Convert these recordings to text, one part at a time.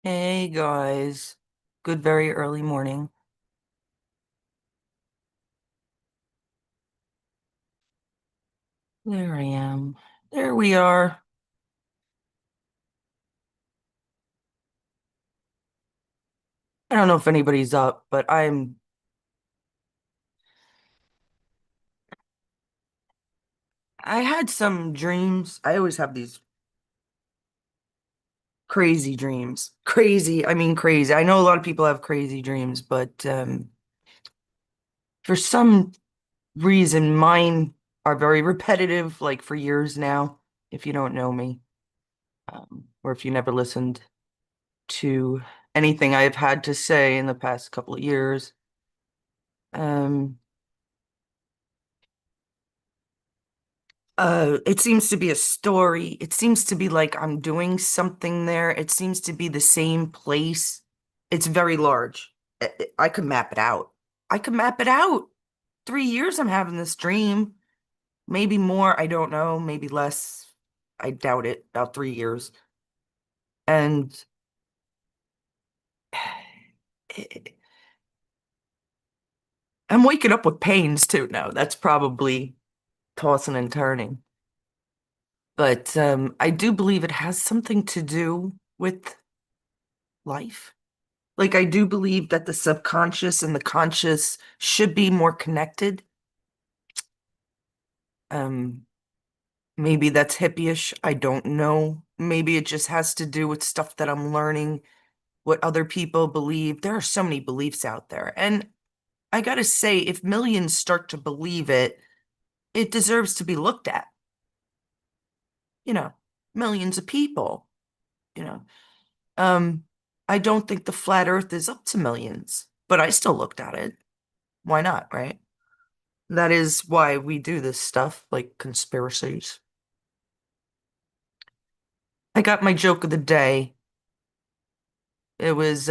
Hey guys, good very early morning. There I am. There we are. I don't know if anybody's up, but I had some dreams. I always have these crazy dreams. Crazy, I mean crazy. I know a lot of people have crazy dreams, but for some reason mine are very repetitive, like for years now, if you don't know me, or if you never listened to anything I've had to say in the past couple of years. Um, it seems to be a story. It seems to be like I'm doing something there. It seems to be the same place. It's very large. I could map it out. I could map it out. 3 years I'm having this dream. Maybe more. I don't know. Maybe less. I doubt it. About 3 years. And I'm waking up with pains too now. That's probably tossing and turning. But I do believe it has something to do with life. Like, I do believe that the subconscious and the conscious should be more connected. Um, Maybe that's hippie-ish. I don't know. Maybe it just has to do with stuff that I'm learning, what other people believe. There are so many beliefs out there. And I gotta say, if millions start to believe it, it deserves to be looked at. You know, millions of people, you know. Um, I don't think the flat earth is up to millions, but I still looked at it. Why not, right? That is why we do this stuff, like conspiracies. I got my joke of the day. It's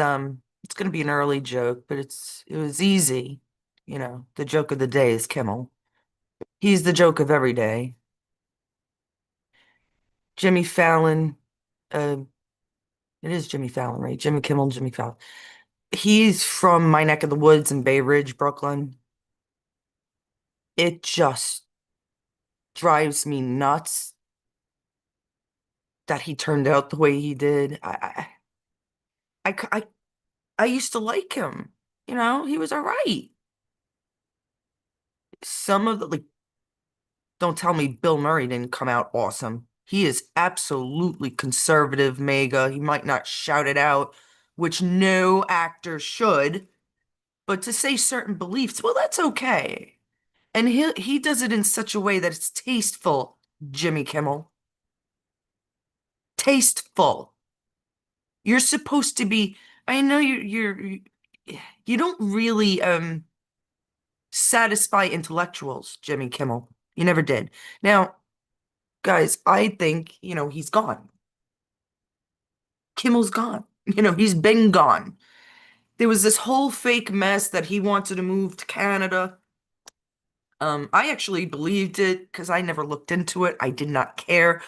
gonna be an early joke, but it was easy. The joke of the day is Kimmel. He's the joke of every day. Jimmy Fallon, uh, it is Jimmy Fallon, right? Jimmy Kimmel, Jimmy Fallon. He's from my neck of the woods in Bay Ridge, Brooklyn. It just drives me nuts that he turned out the way he did. I used to like him. He was all right. Some of the, like, don't tell me Bill Murray didn't come out awesome. He is absolutely conservative MAGA. He might not shout it out, which no actor should, but to say certain beliefs, well, that's okay. And he does it in such a way that it's tasteful, Jimmy Kimmel. Tasteful. You're supposed to be, I know you don't really satisfy intellectuals, Jimmy Kimmel. You never did. Now, guys, I think, he's gone. Kimmel's gone. He's been gone. There was this whole fake mess that he wanted to move to Canada. I actually believed it because I never looked into it. I did not care.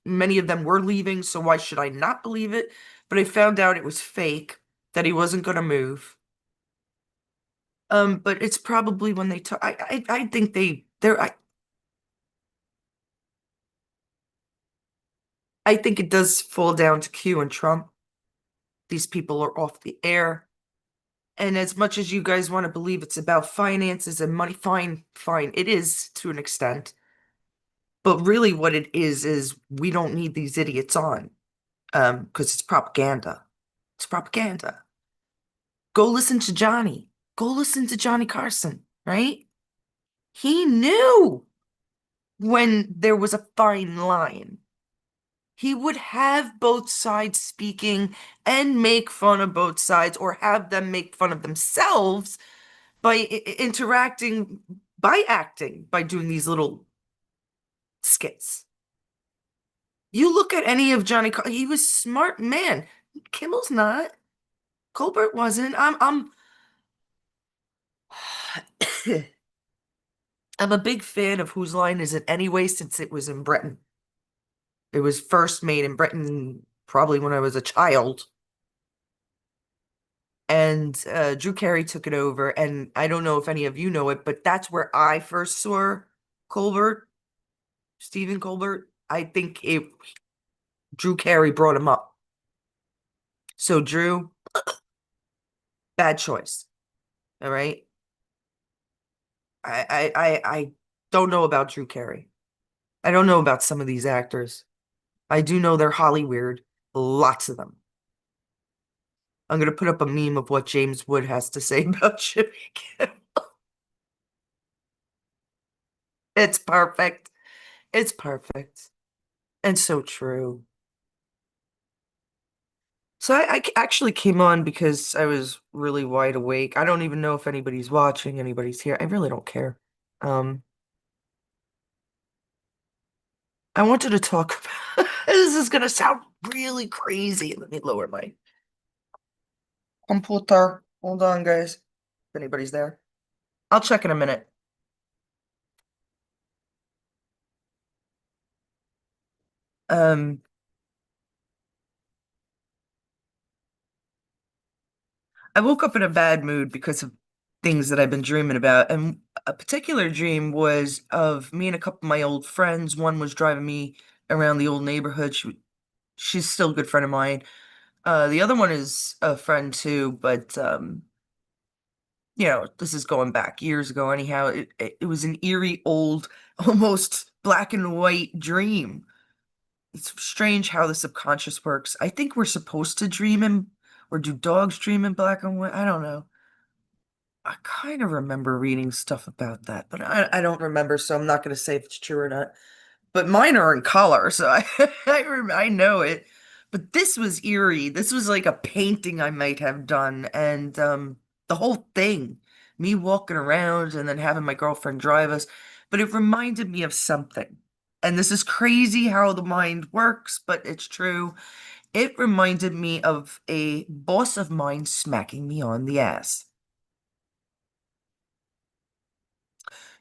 Many of them were leaving, so why should I not believe it? But I found out it was fake, that he wasn't going to move. But it's probably when they talk. I think I think it does fall down to Q and Trump. These people are off the air. And as much as you guys want to believe it's about finances and money, fine, fine. It is to an extent. But really what it is we don't need these idiots on. Because it's propaganda. It's propaganda. Go listen to Johnny. Go listen to Johnny Carson, right? He knew when there was a fine line. He would have both sides speaking and make fun of both sides or have them make fun of themselves by interacting, by acting, by doing these little skits. You look at any of he was smart man. Kimmel's not. Colbert wasn't. I'm a big fan of Whose Line Is It Anyway since it was in Britain. It was first made in Britain probably when I was a child. and Drew Carey took it over. And I don't know if any of you know it, but that's where I first saw Colbert, Stephen Colbert. I think it Drew Carey brought him up. So Drew, bad choice. All right. I don't know about Drew Carey. I don't know about some of these actors. I do know they're Holly weird. Lots of them. I'm gonna put up a meme of what James Wood has to say about Jimmy Kimmel. It's perfect. It's perfect. And so true. So actually came on because I was really wide awake. I don't even know if anybody's watching, anybody's here. I really don't care. Um, I wanted to talk about this is gonna sound really crazy. Let me lower my computer. Hold on, guys. If anybody's there. I'll check in a minute. Um, I woke up in a bad mood because of things that I've been dreaming about. And a particular dream was of me and a couple of my old friends. One was driving me around the old neighborhood. She's still a good friend of mine. The other one is a friend too, but this is going back years ago anyhow. It was an eerie old, almost black and white dream. It's strange how the subconscious works. I think we're supposed to dream in, or do dogs dream in black and white? I don't know. I kind of remember reading stuff about that, but I don't remember, so I'm not going to say if it's true or not. But mine are in color, so I know it. But this was eerie. This was like a painting I might have done, and the whole thing, me walking around and then having my girlfriend drive us. But it reminded me of something. And this is crazy how the mind works, but it's true. It reminded me of a boss of mine smacking me on the ass.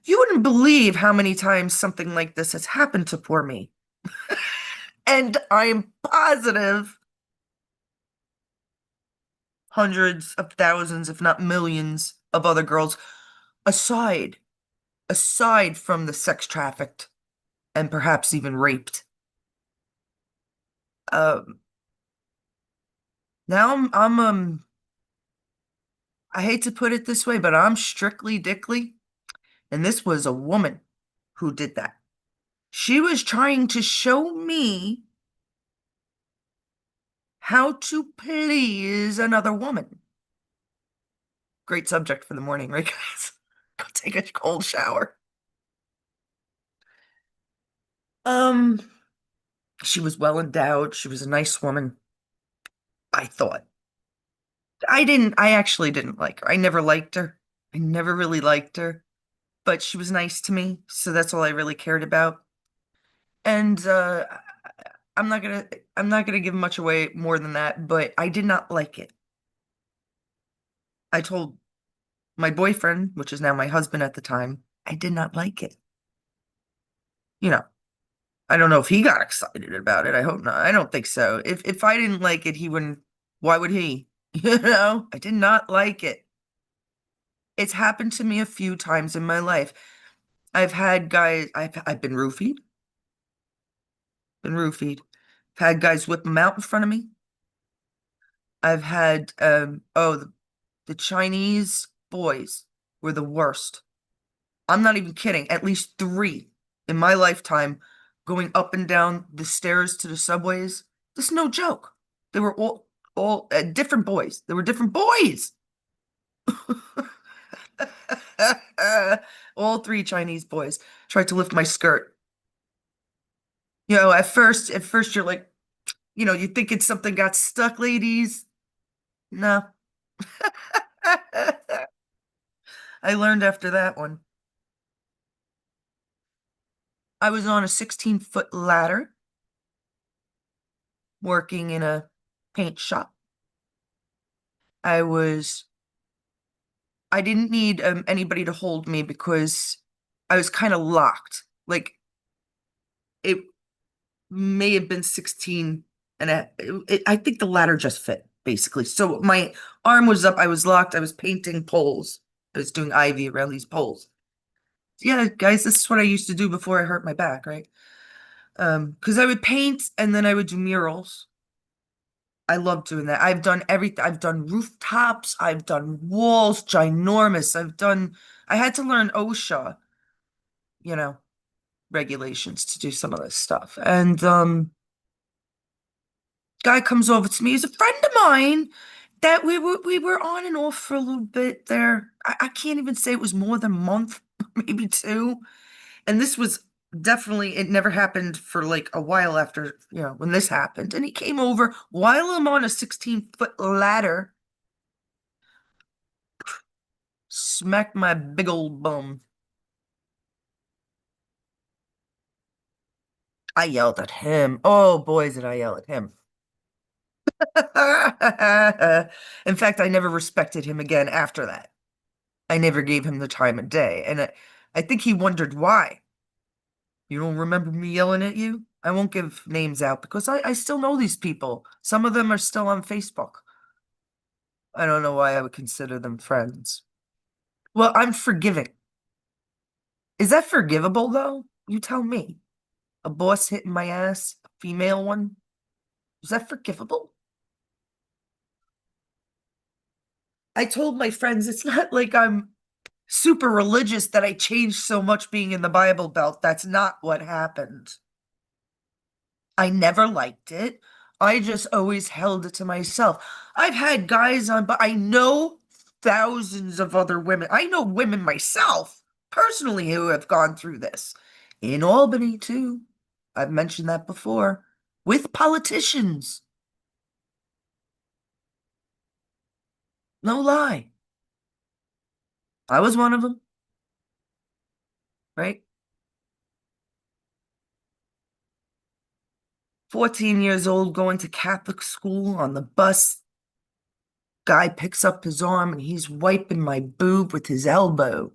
You wouldn't believe how many times something like this has happened to poor me. And I'm positive hundreds of thousands, if not millions, of other girls, aside, aside from the sex trafficked and perhaps even raped. Um, now I hate to put it this way, but I'm strictly dickly, and this was a woman who did that. She was trying to show me how to please another woman. Great subject for the morning, right, guys? Go take a cold shower. Um, she was well endowed. She was a nice woman, I thought. I actually didn't like her. I never liked her. I never really liked her, but she was nice to me, so that's all I really cared about. And I'm not gonna I'm not gonna give much away more than that, but I did not like it. I told my boyfriend, which is now my husband at the time, I did not like it. You know, I don't know if he got excited about it. I hope not. I don't think so. If I didn't like it, he wouldn't. Why would he? I did not like it. It's happened to me a few times in my life. I've had guys. I've been roofied. I've had guys whip them out in front of me. I've had the Chinese boys were the worst. I'm not even kidding. At least three in my lifetime going up and down the stairs to the subways. This is no joke. They were all different boys. They were different boys. All three Chinese boys tried to lift my skirt. At first you're like, you think it's something got stuck, ladies. No. I learned after that one. I was on a 16-foot ladder working in a paint shop. I was I didn't need anybody to hold me because I was kind of locked. Like it may have been 16 and I think the ladder just fit. basically. So my arm was up, I was locked, I was painting poles. I was doing ivy around these poles. Yeah, guys, this is what I used to do before I hurt my back, right? Because I would paint and then I would do murals. I love doing that. I've done everything. I've done rooftops, I've done walls, ginormous. I had to learn OSHA, you know, regulations to do some of this stuff. And guy comes over to me. He's a friend of mine that we were on and off for a little bit there. I can't even say it was more than a month, maybe two. And this was definitely, it never happened for like a while after, when this happened. And he came over while I'm on a 16-foot ladder, smacked my big old bum. I yelled at him. Oh, boys, did I yell at him. In fact, I never respected him again after that. I never gave him the time of day. And I think he wondered why. You don't remember me yelling at you? I won't give names out because I still know these people. Some of them are still on Facebook. I don't know why I would consider them friends. Well, I'm forgiving. Is that forgivable though? You tell me. A boss hitting my ass, a female one. Is that forgivable? I told my friends it's not like I'm super religious that I changed so much being in the Bible Belt. That's not what happened. I never liked it. I just always held it to myself. I've had guys on, but I know thousands of other women. I know women myself, personally, who have gone through this. In Albany, too. I've mentioned that before. With politicians. No lie. I was one of them, right? 14 years old, going to Catholic school on the bus. Guy picks up his arm and he's wiping my boob with his elbow.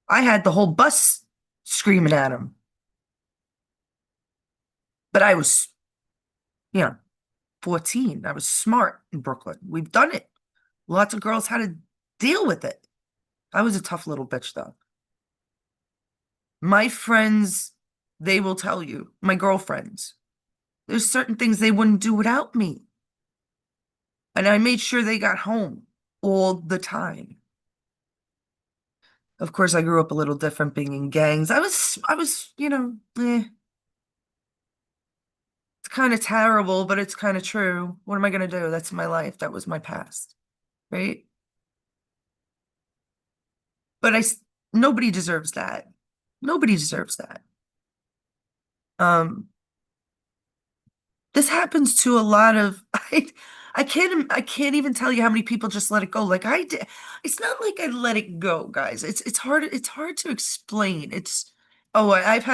I had the whole bus screaming at him. But I was, you know, 14. I was smart in Brooklyn. We've done it. Lots of girls had to deal with it. I was a tough little bitch, though. My friends, they will tell you, my girlfriends, there's certain things they wouldn't do without me. And I made sure they got home all the time. Of course, I grew up a little different being in gangs. It's kind of terrible, but it's kind of true. What am I going to do? That's my life. That was my past, right? But nobody deserves that. Nobody deserves that. Um, this happens to a lot of I can't even tell you how many people just let it go. Like I did. It's not like I let it go, guys. It's hard to explain. I've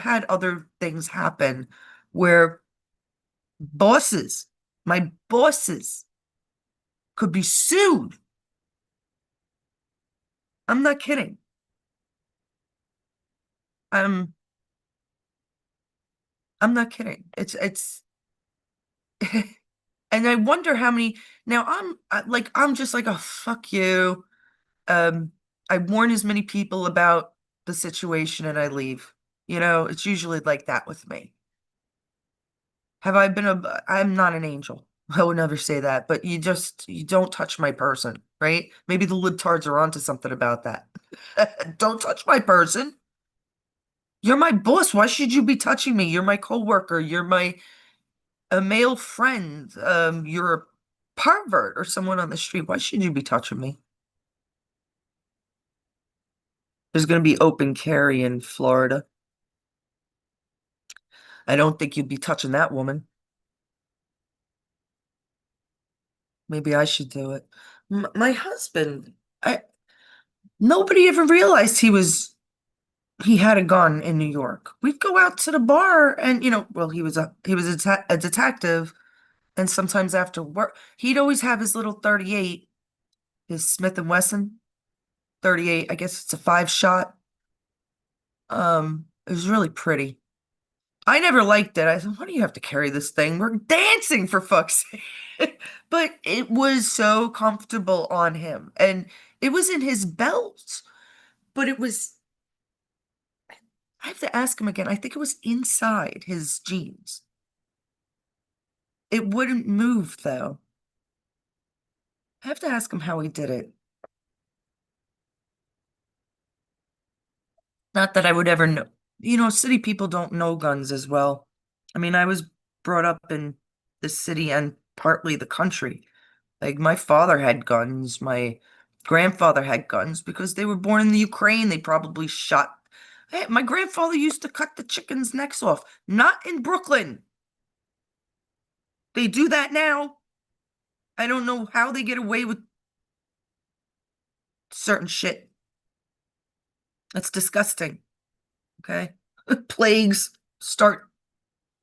had other things happen where bosses, my bosses could be sued. I'm not kidding. I'm I'm not kidding. It's and I wonder how many now I'm just like, oh fuck you. Um, I warn as many people about the situation and I leave. It's usually like that with me. I'm not an angel. I would never say that, but you don't touch my person, right? Maybe the libtards are onto something about that. Don't touch my person. You're my boss. Why should you be touching me? You're my coworker. You're my a male friend. You're a pervert or someone on the street. Why should you be touching me? There's going to be open carry in Florida. I don't think you'd be touching that woman. Maybe I should do it. My husband, nobody ever realized he had a gun in New York. We'd go out to the bar and, well, he was a detective, and sometimes after work, he'd always have his little 38, his Smith and Wesson 38. I guess it's a 5-shot. It was really pretty. I never liked it. I said, why do you have to carry this thing? We're dancing for fuck's sake. But it was so comfortable on him, and it was in his belt, but it was, I have to ask him again. I think it was inside his jeans. It wouldn't move though. I have to ask him how he did it. Not that I would ever know. City people don't know guns as well. I mean, I was brought up in the city and partly the country. Like my father had guns, my grandfather had guns because they were born in the Ukraine. They probably shot. Hey, my grandfather used to cut the chickens' necks off. Not in Brooklyn. They do that now. I don't know how they get away with certain shit. That's disgusting. Okay. Plagues start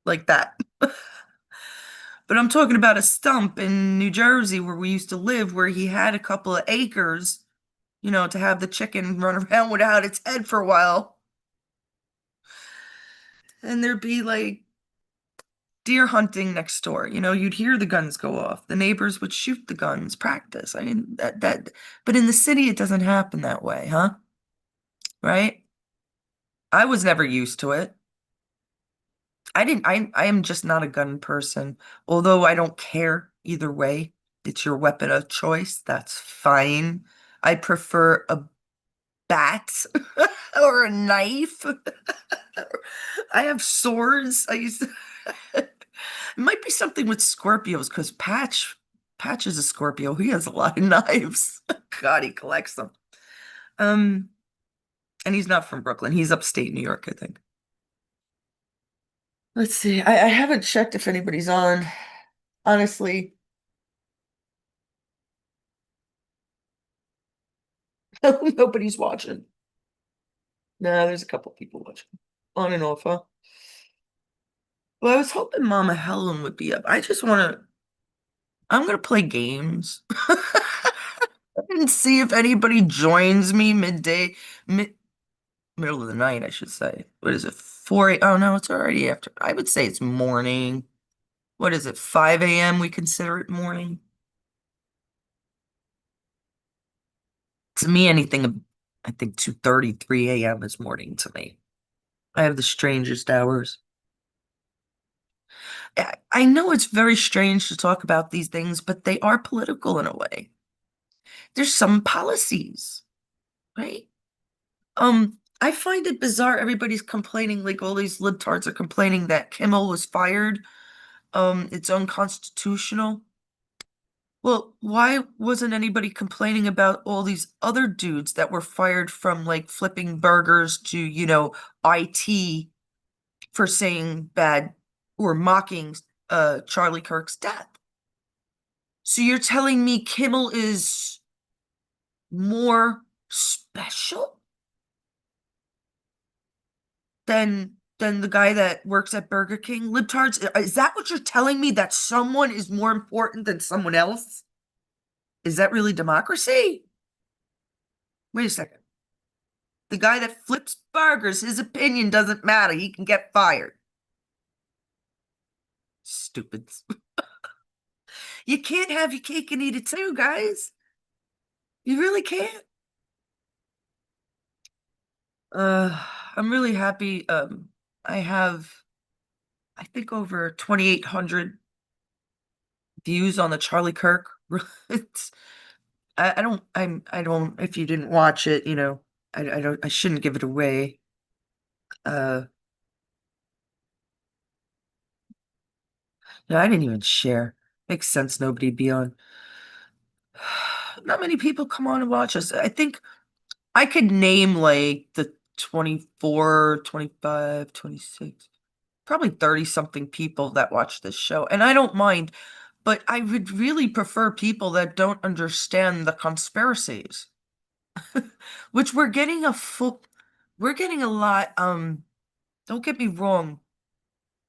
like that. But I'm talking about a stump in New Jersey where we used to live, where he had a couple of acres, to have the chicken run around without its head for a while. And there'd be like deer hunting next door. You'd hear the guns go off. The neighbors would shoot the guns, practice. I mean, but in the city, it doesn't happen that way, huh? Right? I was never used to it. I am just not a gun person, although I don't care either way. It's your weapon of choice. That's fine. I prefer a bat or a knife. I have swords. It might be something with Scorpios because Patch is a Scorpio. He has a lot of knives. God, he collects them. Um, and he's not from Brooklyn. He's upstate New York, I think. Let's see. I haven't checked if anybody's on. Honestly, nobody's watching. No, there's a couple people watching. On and off, huh? Well, I was hoping Mama Helen would be up. I'm gonna play games and see if anybody joins me middle of the night, I should say. What is it? 4 Oh no, it's already after. I would say it's morning. What is it? 5 a.m. We consider it morning. To me, anything, I think 2:30, 3 a.m. is morning to me. I have the strangest hours. I know it's very strange to talk about these things, but they are political in a way. There's some policies, right? I find it bizarre. Everybody's complaining, like all these libtards are complaining that Kimmel was fired. It's unconstitutional. Well, why wasn't anybody complaining about all these other dudes that were fired from like flipping burgers to, IT for saying bad or mocking Charlie Kirk's death? So you're telling me Kimmel is more special than the guy that works at Burger King? Libtards, is that what you're telling me? That someone is more important than someone else? Is that really democracy? Wait a second. The guy that flips burgers, his opinion doesn't matter. He can get fired. Stupids. You can't have your cake and eat it too, guys. You really can't. Uh, I'm really happy. I have, I think, over 2,800 views on the Charlie Kirk. It's, I don't, if you didn't watch it, I shouldn't give it away. Uh, no, I didn't even share. Makes sense nobody'd be on. Not many people come on and watch us. I think I could name like the 24, 25, 26, probably 30 something people that watch this show. And I don't mind, but I would really prefer people that don't understand the conspiracies, which we're getting a lot. Don't get me wrong.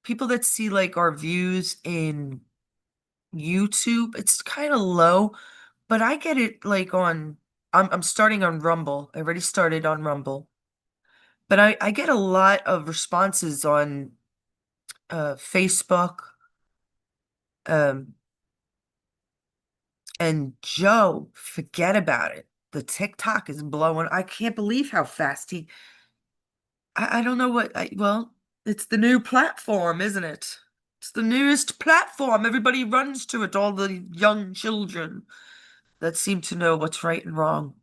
People that see like our views in YouTube, it's kind of low, but I get it like I'm starting on Rumble. I already started on Rumble. But I get a lot of responses on Facebook. Um, And Joe, forget about it. The TikTok is blowing. I can't believe how fast I don't know well, it's the new platform, isn't it? It's the newest platform. Everybody runs to it, all the young children that seem to know what's right and wrong.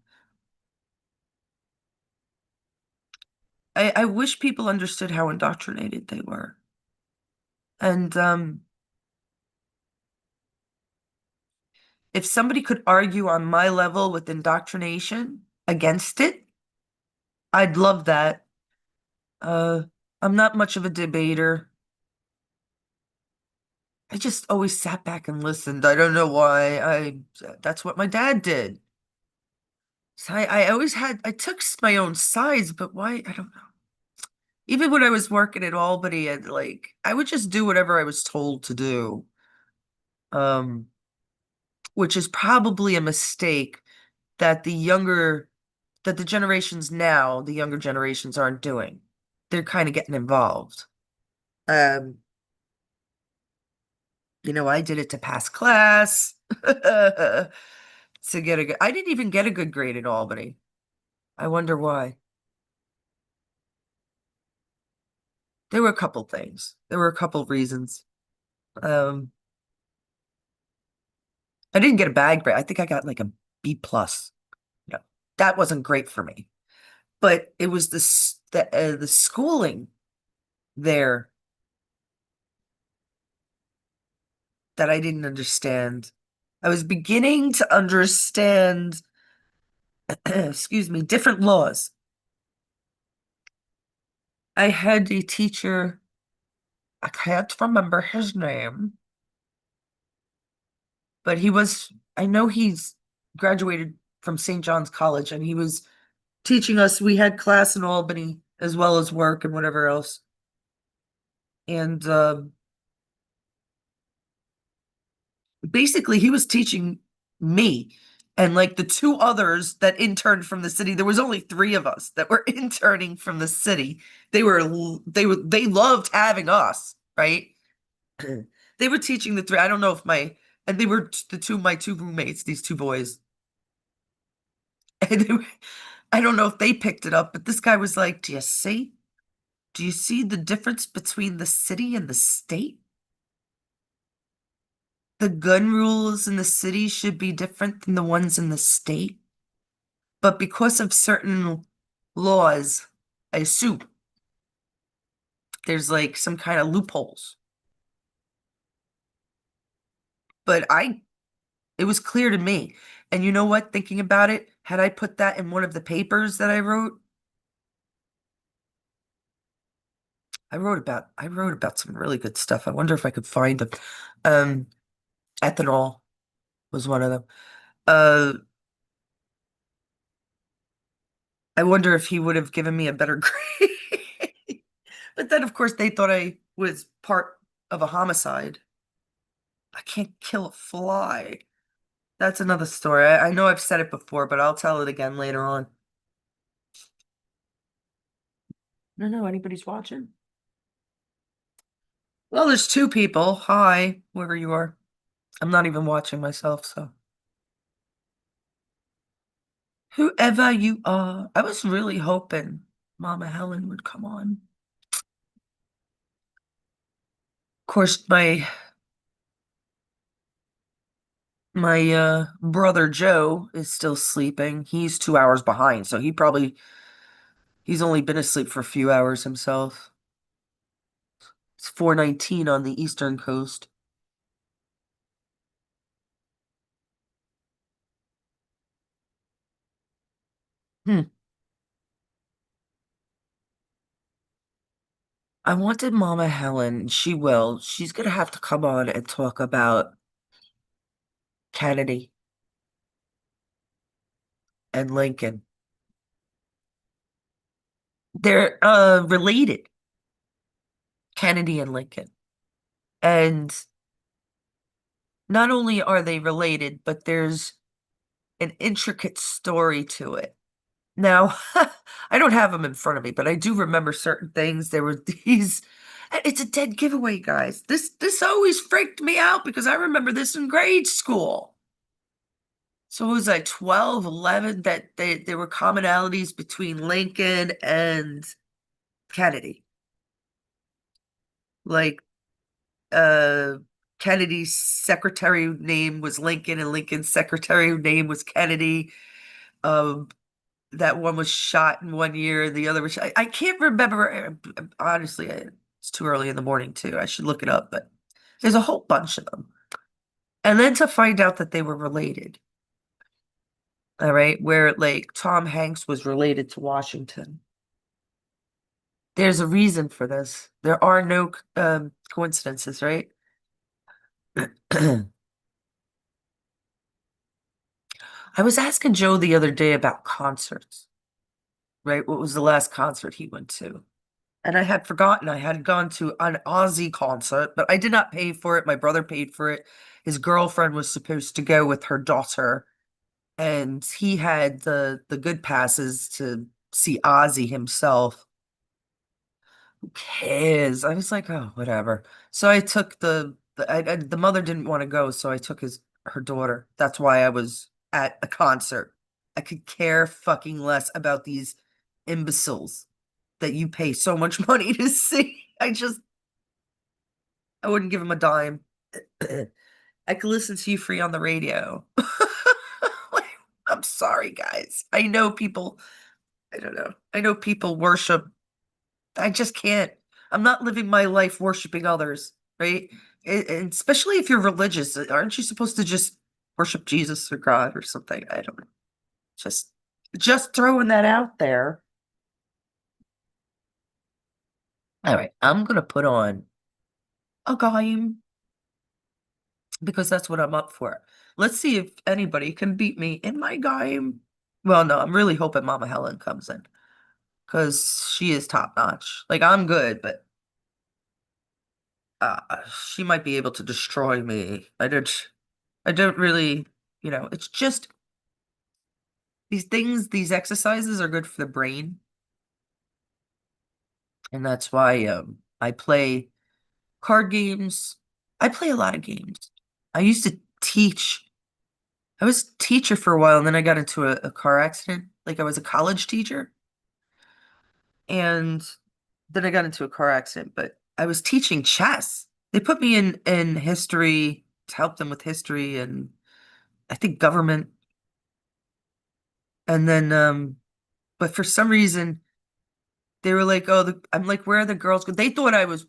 I wish people understood how indoctrinated they were. And if somebody could argue on my level with indoctrination against it, I'd love that. Uh, I'm not much of a debater. I just always sat back and listened. I don't know why. That's what my dad did. So I always I took my own sides, but why? I don't know. Even when I was working at Albany, I would just do whatever I was told to do. Um, which is probably a mistake that the generations now, the younger generations aren't doing. They're kind of getting involved. Um, I did it to pass class, to get a good, I didn't even get a good grade at Albany. I wonder why. There were a couple things. There were a couple reasons. Um, I didn't get a bad grade. I think I got like a B plus. No, that wasn't great for me. But it was the schooling there that I didn't understand. I was beginning to understand, excuse me, different laws. I had a teacher, I can't remember his name, but I know he's graduated from St. John's College, and he was teaching us. We had class in Albany as well as work and whatever else. And basically, he was teaching me and like the two others that interned from the city. There was only three of us that were interning from the city. They loved having us, right? They were teaching the three. I don't know if and they were my two roommates, these two boys. And I don't know if they picked it up, but this guy was like, "Do you see? Do you see the difference between the city and the state? The gun rules in the city should be different than the ones in the state. But because of certain laws, I assume there's like some kind of loopholes. But it was clear to me. And you know what? Thinking about it, had I put that in one of the papers that I wrote, I wrote about some really good stuff. I wonder if I could find them. Um, Ethanol was one of them. Uh, I wonder if he would have given me a better grade. But then, of course, they thought I was part of a homicide. I can't kill a fly. That's another story. I know I've said it before, but I'll tell it again later on. No, no, anybody's watching? Well, there's two people. Hi, whoever you are. I'm not even watching myself, so. Whoever you are. I was really hoping Mama Helen would come on. Of course, my brother Joe is still sleeping. He's 2 hours behind, so he's only been asleep for a few hours himself. It's 4:19 on the Eastern Coast. Hmm. I wanted Mama Helen. She will. She's gonna have to come on and talk about Kennedy and Lincoln. They're related, Kennedy and Lincoln. And not only are they related, but there's an intricate story to it. Now, I don't have them in front of me, but I do remember certain things. There were these, it's a dead giveaway, guys. This always freaked me out because I remember this in grade school. So it was like 12, 11 that there were commonalities between Lincoln and Kennedy. Like uh Kennedy's secretary name was Lincoln and Lincoln's secretary name was Kennedy. Um that one was shot in one year, the other was shot. I can't remember honestly. It's too early in the morning too. I should look it up, but there's a whole bunch of them. And then to find out that they were related. All right, where like Tom Hanks was related to Washington. There's a reason for this. There are no coincidences, right? I was asking Joe the other day about concerts, right? What was the last concert he went to? And I had forgotten I had gone to an Ozzy concert, but I did not pay for it. My brother paid for it. His girlfriend was supposed to go with her daughter, and he had the good passes to see Ozzy himself. Who cares? I was like, oh, whatever. So I took the mother didn't want to go, so I took her daughter. That's why I was at a concert. I could care fucking less about these imbeciles that you pay so much money to see. I wouldn't give them a dime. I could listen to you free on the radio. Like, I'm sorry, guys. I know people, I don't know. I know people worship. I just can't. I'm not living my life worshiping others, right? And especially if you're religious, aren't you supposed to just worship Jesus or God or something? I don't know. Just just throwing that out there. All right, I'm gonna put on a game because that's what I'm up for. Let's see if anybody can beat me in my game. Well, no, I'm really hoping Mama Helen comes in because she is top notch. Like I'm good, but she might be able to destroy me. I don't really, it's just these things, these exercises are good for the brain, and that's why I play card games. I play a lot of games. I used to teach. I was a teacher for a while, and then I got into a car accident. Like I was a college teacher, and then I got into a car accident, but I was teaching chess. They put me in history to help them with history and I think government. And then but for some reason they were like, "Oh, I'm like, where are the girls?" They thought I was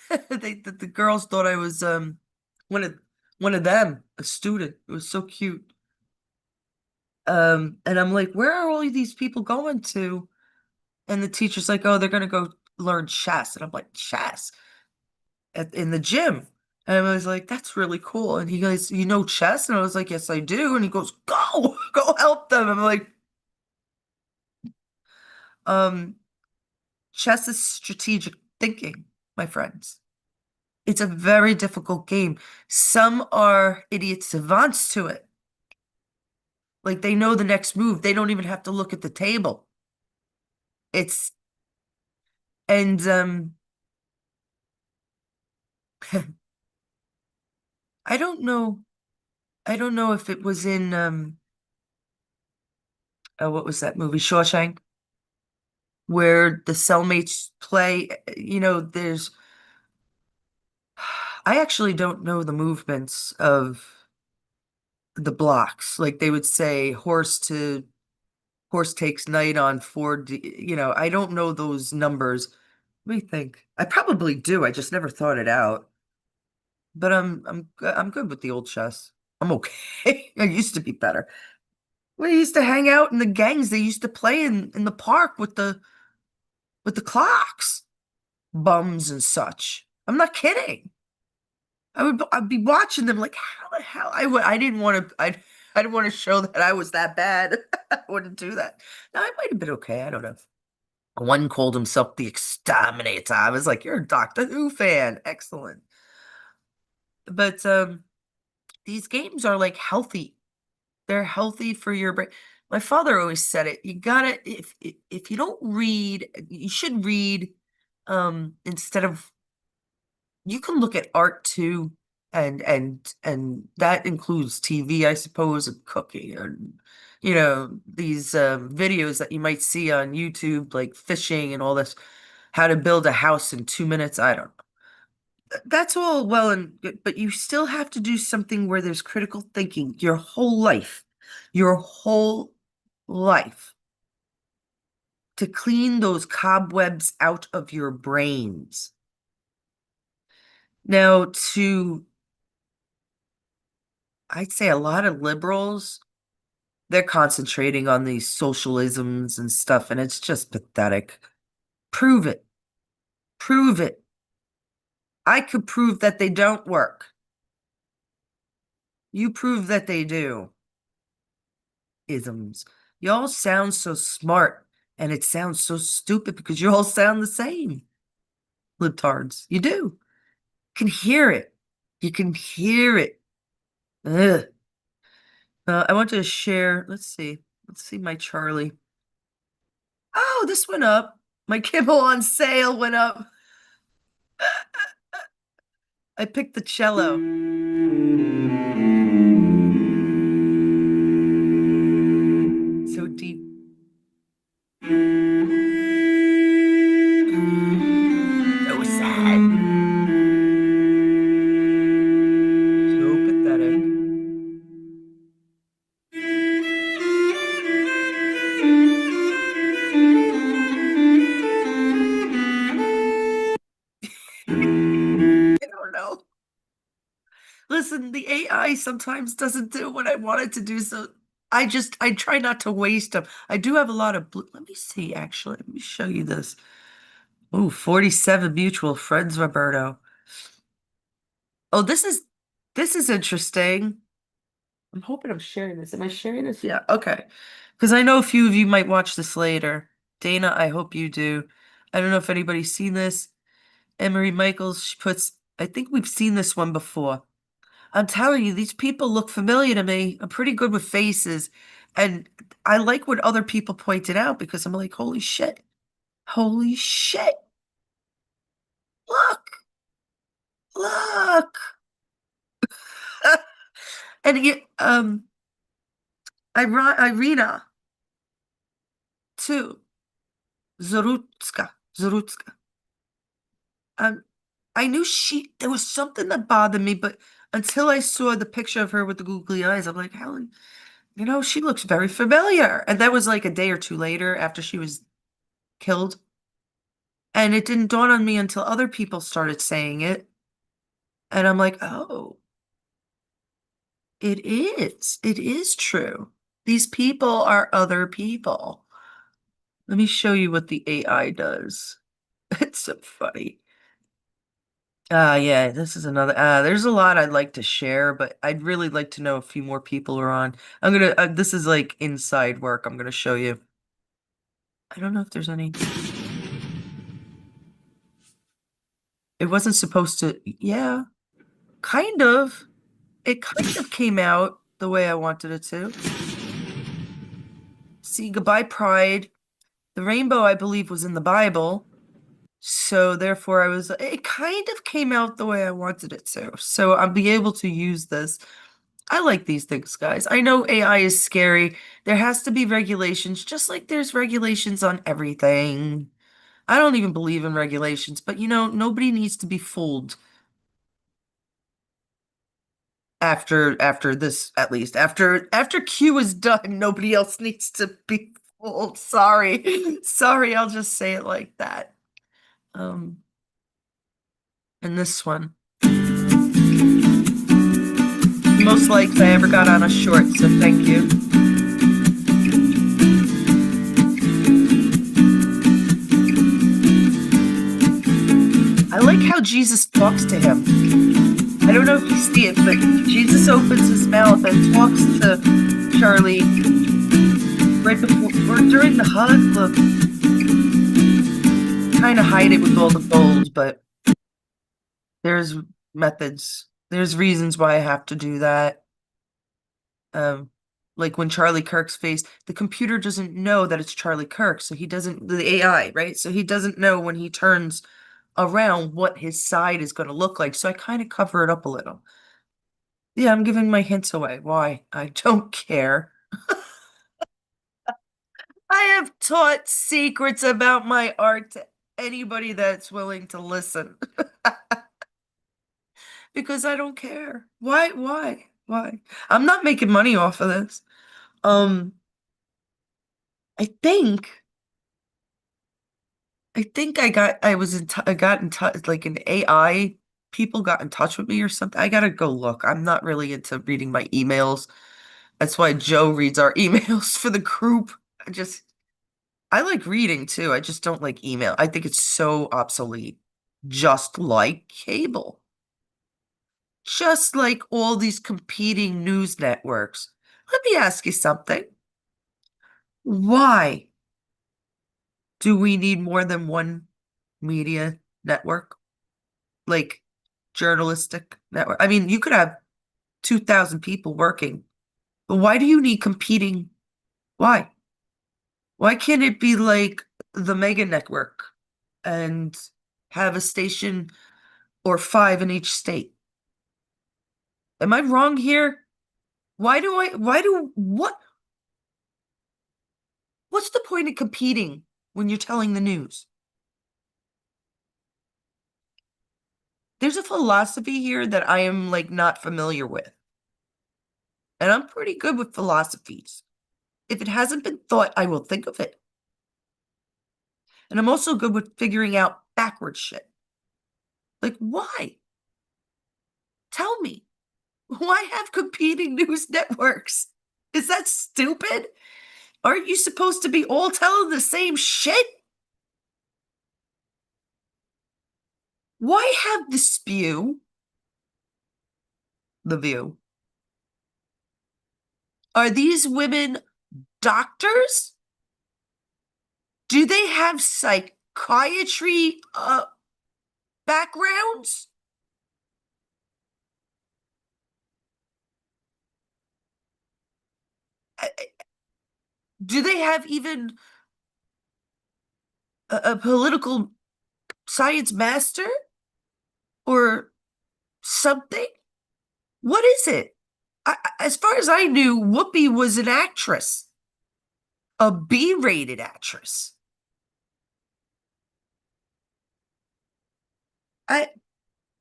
the girls thought I was one of one of them, a student. It was so cute. And I'm like, "Where are all of these people going to?" And the teacher's like, "Oh, they're gonna go learn chess." And I'm like, "Chess in the gym?" And I was like, "That's really cool." And he goes, "You know chess?" And I was like, "Yes, I do." And he goes, "Go, go help them." I'm like, um, chess is strategic thinking, my friends. It's a very difficult game. Some are idiot savants to it. Like they know the next move. They don't even have to look at the table. It's and I don't know. I don't know if it was in what was that movie, Shawshank, where the cellmates play. There's I actually don't know the movements of the blocks. Like they would say horse takes knight on 4D. I don't know those numbers. Let me think. I probably do. I just never thought it out. But I'm good with the old chess. I'm okay. I used to be better. We used to hang out in the gangs. They used to play in the park with the clocks, bums and such. I'm not kidding. I'd be watching them like how the hell I didn't want to I didn't want to show that I was that bad. I wouldn't do that. Now I might have been okay. I don't know. One called himself the Exterminator. I was like, you're a Doctor Who fan. Excellent. But these games are like healthy. They're healthy for your brain. My father always said it. You gotta if you don't read, you should read instead of you can look at art too and that includes TV, I suppose, and cooking, and these videos that you might see on YouTube, like fishing and all this, how to build a house in 2 minutes. I don't know. That's all well and good, but you still have to do something where there's critical thinking your whole life, to clean those cobwebs out of your brains. Now, I'd say a lot of liberals, they're concentrating on these socialisms and stuff, and it's just pathetic. Prove it. Prove it. I could prove that they don't work. You prove that they do. Isms. You all sound so smart, and it sounds so stupid because you all sound the same. Libtards. You do. You can hear it. You can hear it. Ugh. I want to share. Let's see. Let's see my Charlie. Oh, this went up. My kibble on sale went up. I picked the cello. So deep. So sad. So pathetic. I don't know. Listen, the AI sometimes doesn't do what I want it to do, so I try not to waste them. I do have a lot of blue. Let me see, actually. Let me show you this. Oh, 47 mutual friends, Roberto. Oh, this is interesting. I'm hoping I'm sharing this. Am I sharing this? Yeah, okay. Because I know a few of you might watch this later. Dana, I hope you do. I don't know if anybody's seen this. Emery Michaels, she puts, I think we've seen this one before. I'm telling you, these people look familiar to me. I'm pretty good with faces. And I like what other people pointed out because I'm like, holy shit. Holy shit. Look. Look. And Irina too. Zarutska. Um, I knew there was something that bothered me, but until I saw the picture of her with the googly eyes, I'm like, Helen, she looks very familiar. And that was like a day or two later after she was killed. And it didn't dawn on me until other people started saying it. And I'm like, oh, it is. It is true. These people are other people. Let me show you what the AI does. It's so funny. Yeah, this is another. There's a lot I'd like to share, but I'd really like to know a few more people are on. This is like inside work. I'm gonna show you. I don't know if there's any. It wasn't supposed to. Yeah, kind of. It kind of came out the way I wanted it to. See, goodbye, pride. The rainbow, I believe, was in the Bible. So therefore it kind of came out the way I wanted it to. So I'll be able to use this. I like these things, guys. I know AI is scary. There has to be regulations, just like there's regulations on everything. I don't even believe in regulations, but nobody needs to be fooled after this, at least. After Q is done, nobody else needs to be fooled. Sorry. Sorry, I'll just say it like that. Um, and this one. Most likes I ever got on a short, so thank you. I like how Jesus talks to him. I don't know if you see it, but Jesus opens his mouth and talks to Charlie right before or during the hug. Look, kind of hide it with all the gold, but there's methods. There's reasons why I have to do that. Like when Charlie Kirk's face, the computer doesn't know that it's Charlie Kirk, so he doesn't, the AI, right? So he doesn't know when he turns around what his side is going to look like. So I kind of cover it up a little. Yeah, I'm giving my hints away. Why? I don't care. I have taught secrets about my art to anybody that's willing to listen because I don't care. Why? Why? Why? I'm not making money off of this. Um, I think I got in touch, like an AI people got in touch with me or something. I gotta go look. I'm not really into reading my emails. That's why Joe reads our emails for the group. I like reading too. I just don't like email. I think it's so obsolete. Just like cable. Just like all these competing news networks. Let me ask you something. Why do we need more than one media network? Like journalistic network. I mean, you could have 2,000 people working, but why do you need competing? Why? Why can't it be like the mega network and have a station or five in each state? Am I wrong here? What's the point of competing when you're telling the news? There's a philosophy here that I am like not familiar with. And I'm pretty good with philosophies. If it hasn't been thought, I will think of it. And I'm also good with figuring out backward shit. Like, why? Tell me. Why have competing news networks? Is that stupid? Aren't you supposed to be all telling the same shit? Why have the spew, the view? Are these women doctors? Do they have psychiatry backgrounds? Uh, Do they have even a political science master or something? What is it? As far as I knew, Whoopi was an actress, a B-rated actress. I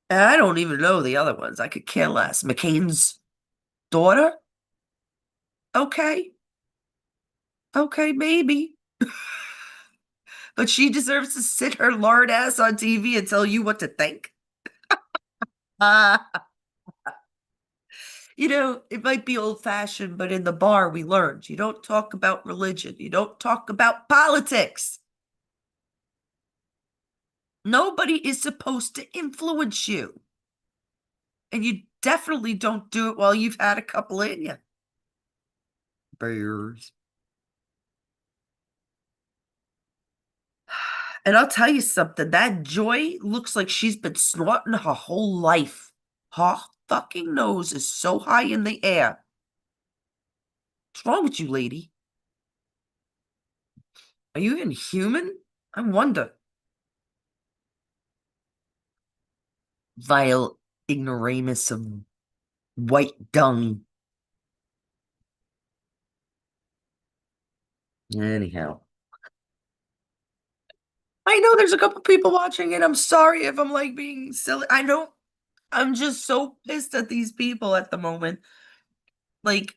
I don't even know the other ones. I could care less. McCain's daughter? Okay, okay, maybe. But she deserves to sit her lard ass on TV and tell you what to think. Uh, it might be old fashioned, but in the bar we learned you don't talk about religion, you don't talk about politics. Nobody is supposed to influence you. And you definitely don't do it while you've had a couple in you. Bears. And I'll tell you something, that Joy looks like she's been snorting her whole life. Her fucking nose is so high in the air. What's wrong with you, lady? Are you even human? I wonder. Vile ignoramus of white dung. Anyhow. I know there's a couple people watching and I'm sorry if I'm like being silly. I know I'm just so pissed at these people at the moment. Like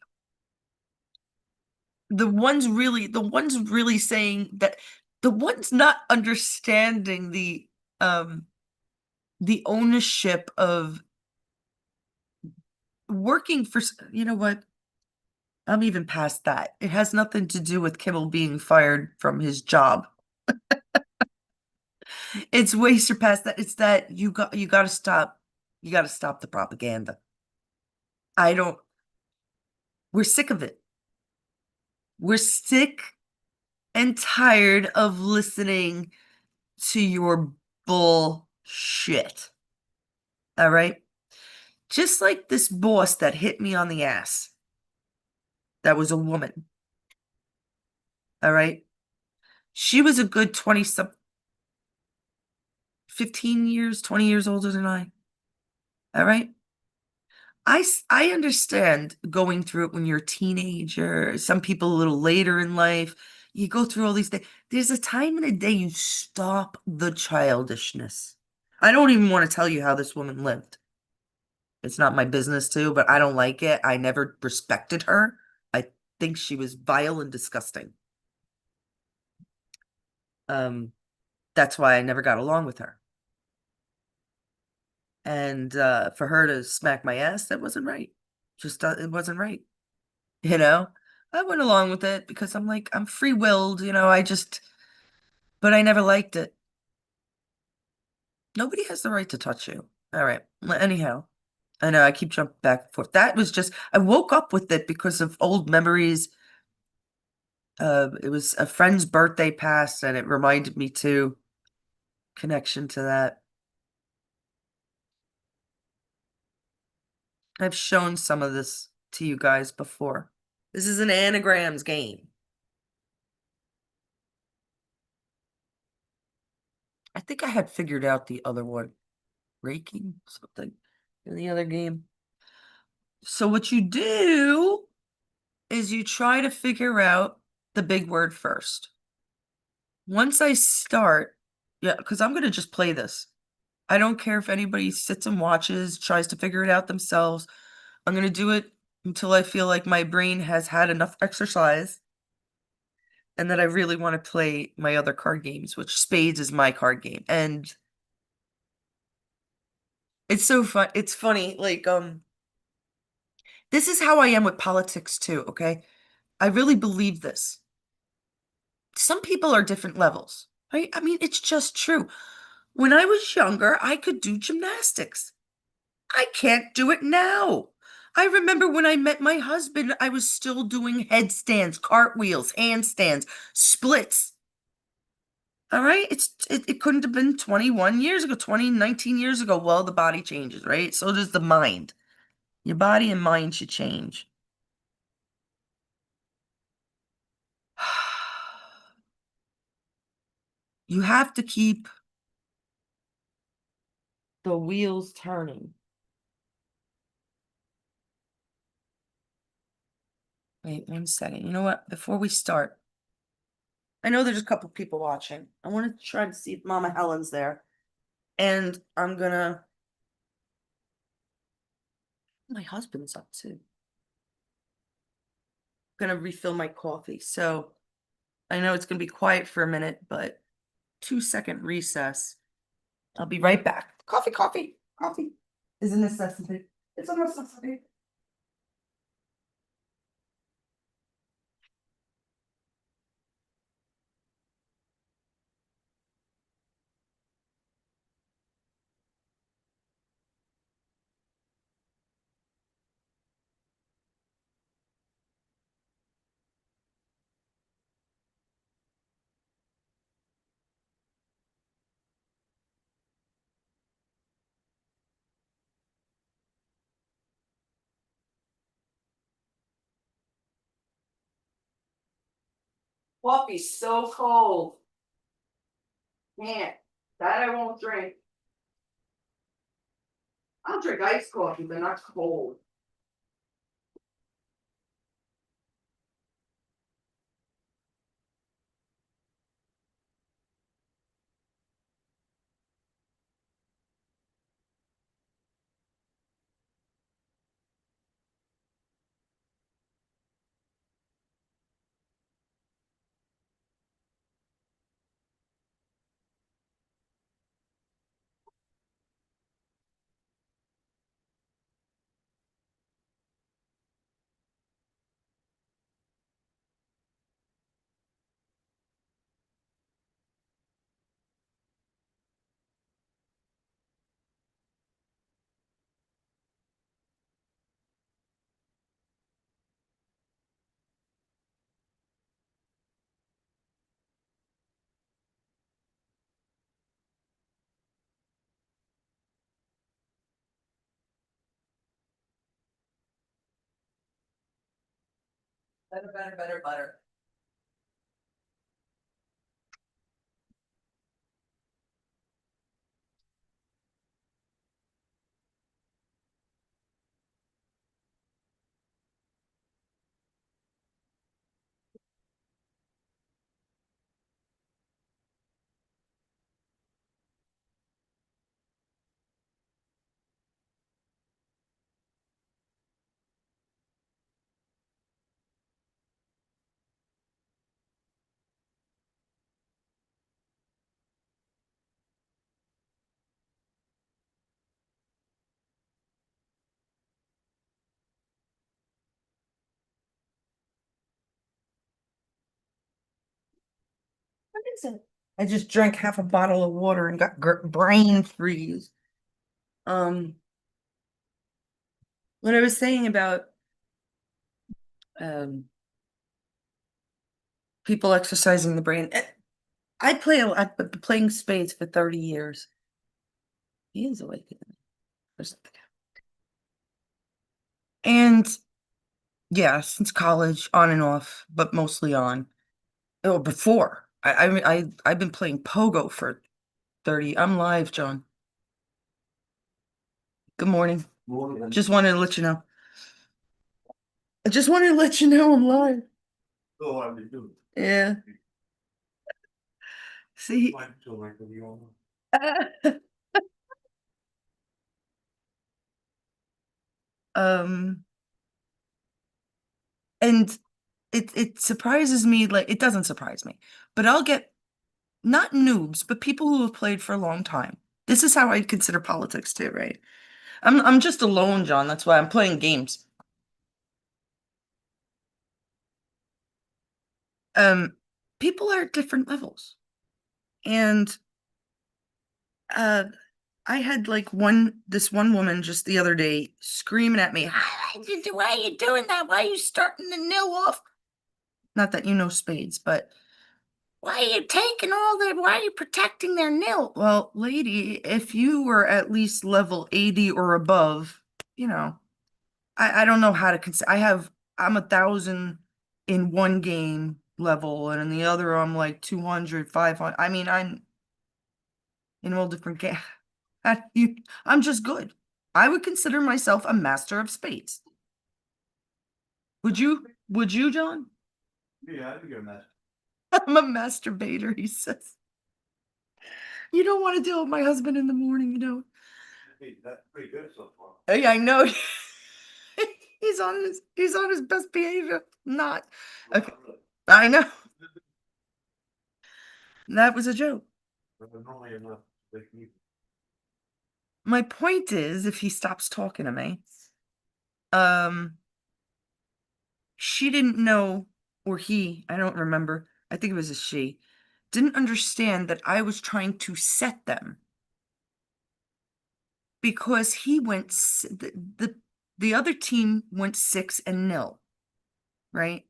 the ones really saying that the ones not understanding um the ownership of working for you know what? I'm even past that. It has nothing to do with Kimmel being fired from his job. It's way surpassed that. It's that you got to stop. You got to stop the propaganda. I don't We're sick of it. We're sick and tired of listening to your bullshit. All right? Just like this boss that hit me on the ass. That was a woman. All right? She was a good 20 some 15 years, 20 years older than I. All right. I understand going through it when you're a teenager, some people a little later in life. You go through all these things. There's a time in the day you stop the childishness. I don't even want to tell you how this woman lived. It's not my business to, but I don't like it. I never respected her. I think she was vile and disgusting. Um, that's why I never got along with her. And for her to smack my ass, that wasn't right. Just it wasn't right. You know, I went along with it because I'm like, I'm free-willed, but I never liked it. Nobody has the right to touch you. All right. Well, anyhow, I know I keep jumping back and forth. That was just, I woke up with it because of old memories. It was a friend's birthday past, and it reminded me too, connection to that. I've shown some of this to you guys before. This is an anagrams game. I think I had figured out the other one. Raking something in the other game. So what you do is you try to figure out the big word first. Once I start, yeah, because I'm going to just play this. I don't care if anybody sits and watches, tries to figure it out themselves. I'm going to do it until I feel like my brain has had enough exercise and that I really want to play my other card games, which Spades is my card game. And it's so fun. It's funny. This is how I am with politics too, okay? I really believe this. Some people are different levels, right? I mean, it's just true. When I was younger, I could do gymnastics. I can't do it now. I remember when I met my husband, I was still doing headstands, cartwheels, handstands, splits. All right? It couldn't have been 21 years ago, 19 years ago. Well, the body changes, right? So does the mind. Your body and mind should change. You have to keep the wheels turning. Wait 1 second. You know what? Before we start, I know there's a couple people watching. I want to try to see if Mama Helen's there. And my husband's up too. Gonna refill my coffee. So I know it's gonna be quiet for a minute, but 2 second recess. I'll be right back. Coffee, coffee, coffee is a necessity. It's a necessity. Coffee's so cold. Man, that I won't drink. I'll drink iced coffee, but not cold. Better, better, better, better. is it? I just drank half a bottle of water and got brain freeze. Um, what I was saying about um people exercising the brain. I've been playing spades for 30 years. He is awake. There's something. And yeah, since college, on and off, but mostly on. Oh, before. I've been playing pogo for 30. I'm live, John. Good morning. Morning. Just wanted to let you know. I just wanted to let you know I'm live. Oh, I do. Yeah. See, Like to like the young. um, and it surprises me, like it doesn't surprise me, but I'll get not noobs, but people who have played for a long time. This is how I consider politics too, right? I'm just alone, John. That's why I'm playing games. Um, People are at different levels. And uh I had like this one woman just the other day screaming at me, why are you doing that? Why are you starting the nil off? Not that you know spades, but why are you taking why are you protecting their nil? Well, lady, if you were at least level 80 or above, you know, I don't know how to consider. I'm 1,000 in one game level, and in the other, I'm like 200, 500. I mean, I'm in all different games. I'm just good. I would consider myself a master of spades. Would you? Would you, John? Yeah, I think I'm that. I'm a masturbator, he says. You don't want to deal with my husband in the morning, you know. Hey, that's pretty good so far. Hey, I know. He's on his best behavior. Not. Okay. I know. That was a joke. Normally enough. Like me. My point is, if he stops talking to me, um, she didn't know, or he, I don't remember. I think it was a she, didn't understand that I was trying to set them because he went the other team went 6-0, right?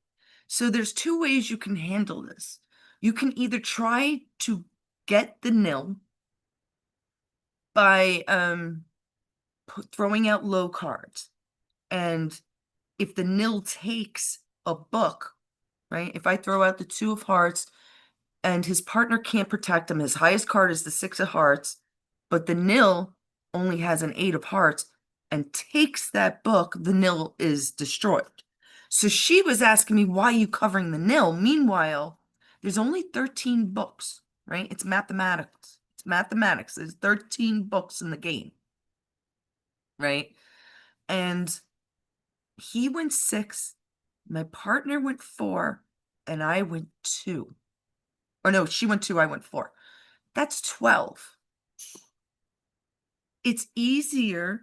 So there's two ways you can handle this. You can either try to get the nil by throwing out low cards. And if the nil takes a book, right? If I throw out the 2 of hearts and his partner can't protect him, his highest card is the 6 of hearts, but the nil only has an 8 of hearts and takes that book, the nil is destroyed. So she was asking me, why are you covering the nil? Meanwhile, there's only 13 books, right? It's mathematics. It's mathematics. There's 13 books in the game, right? And he went 6, my partner went 4, and I went 2. Or no, she went 2, I went 4. That's 12. It's easier.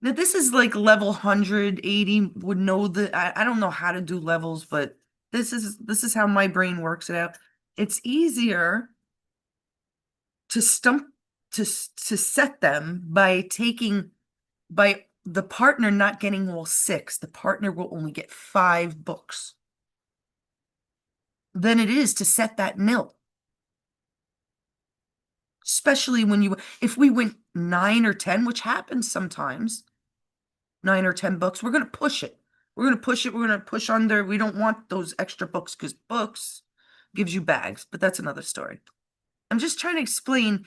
Now, this is like level 180 would know that I don't know how to do levels, but this is how my brain works it out. It's easier to stump to set them by the partner not getting all 6. The partner will only get 5 books than it is to set that nil. Especially if we went 9 or 10, which happens sometimes, 9 or 10 books, we're going to push it. We're going to push it. We're going to push under. We don't want those extra books because books gives you bags, but that's another story. I'm just trying to explain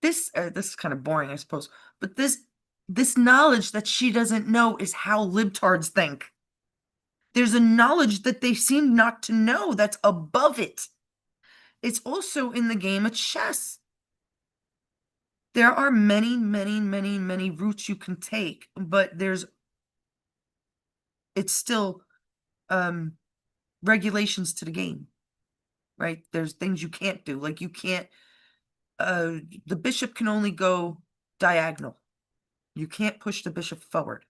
this. This is kind of boring, I suppose, but this knowledge that she doesn't know is how libtards think. There's a knowledge that they seem not to know that's above it. It's also in the game of chess. There are many, many, many, many routes you can take, but it's still regulations to the game, right? There's things you can't do. Like you can't the bishop can only go diagonal. You can't push the bishop forward.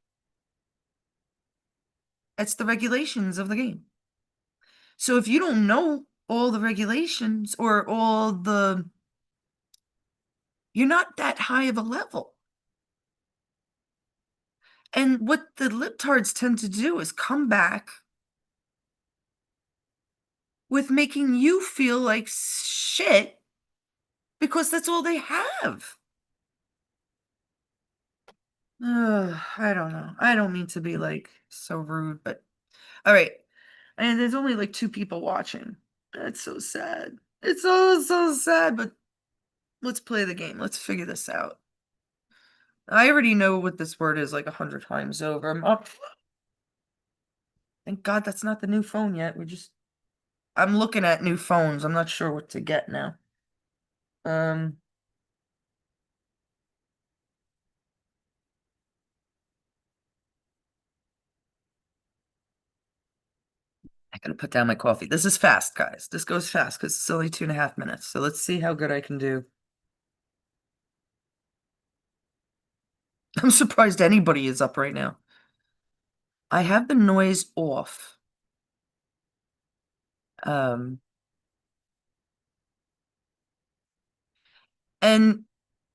It's the regulations of the game. So if you don't know all the regulations or you're not that high of a level. And what the libtards tend to do is come back with making you feel like shit because that's all they have. I don't know. I don't mean to be like so rude, but all right. And there's only like two people watching. That's so sad. It's so sad, but let's play the game. Let's figure this out. I already know what this word is like 100 times over. I'm up. Thank God that's not the new phone yet. I'm looking at new phones. I'm not sure what to get now. Um, I gotta put down my coffee. This is fast, guys. This goes fast because it's only 2.5 minutes. So let's see how good I can do. I'm surprised anybody is up right now. I have the noise off. Um, and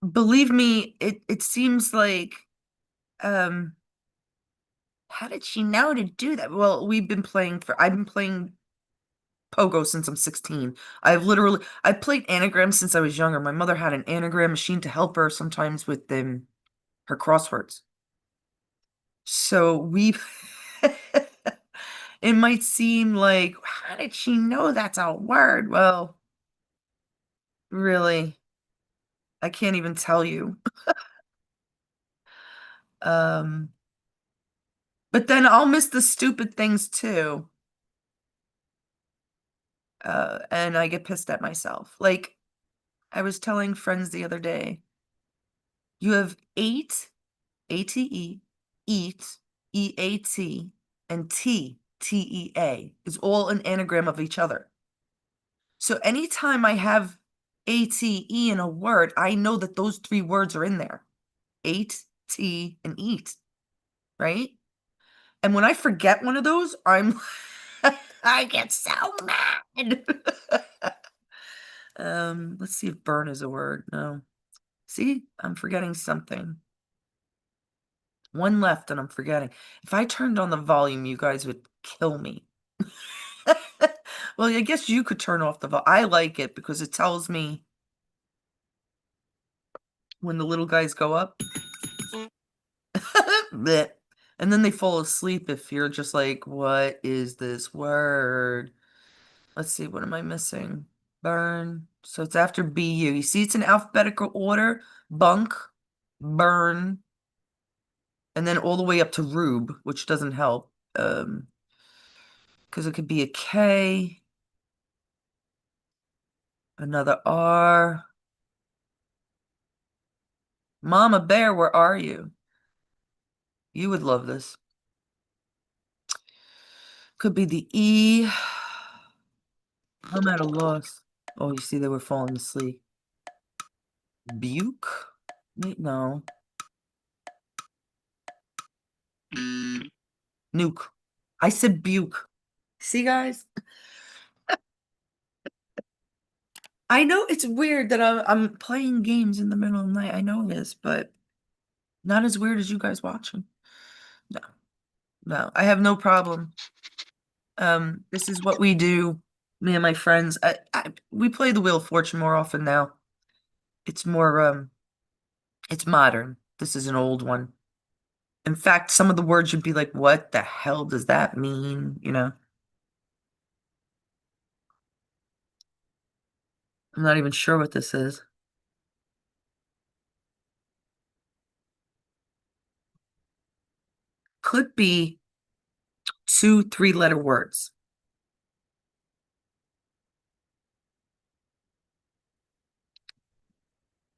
believe me, it seems like um how did she know to do that? Well, I've been playing Pogo since I'm 16. I played anagrams since I was younger. My mother had an anagram machine to help her sometimes with her crosswords. So we it might seem like, how did she know that's a word? Well, really, I can't even tell you. Um, but then I'll miss the stupid things too. And I get pissed at myself. Like I was telling friends the other day, you have eight ATE, eat, EAT, and TEA is all an anagram of each other. So anytime I have ATE in a word, I know that those three words are in there. Ate, tea, and eat, right? And when I forget one of those, I get so mad. Let's see if burn is a word. No. See, I'm forgetting something. One left and I'm forgetting. If I turned on the volume, you guys would kill me. Well, I guess you could turn off the volume. I like it because it tells me when the little guys go up. Bleh. And then they fall asleep if you're just like, what is this word? Let's see, what am I missing? Burn. So it's after BU. You see, it's in alphabetical order. Bunk, burn, and then all the way up to rube, which doesn't help. Because it could be a K, another R. Mama Bear, where are you? You would love this. Could be the E. I'm at a loss. Oh, you see, they were falling asleep. Buke? Wait, no. Nuke. I said buke. See, guys? I know it's weird that I'm playing games in the middle of the night. I know it is, but not as weird as you guys watching. No, no, I have no problem. This is what we do, me and my friends. We play the Wheel of Fortune more often now. It's more, it's modern. This is an old one. In fact, some of the words you'd be like, what the hell does that mean? You know, I'm not even sure what this is. Could be two, three-letter words,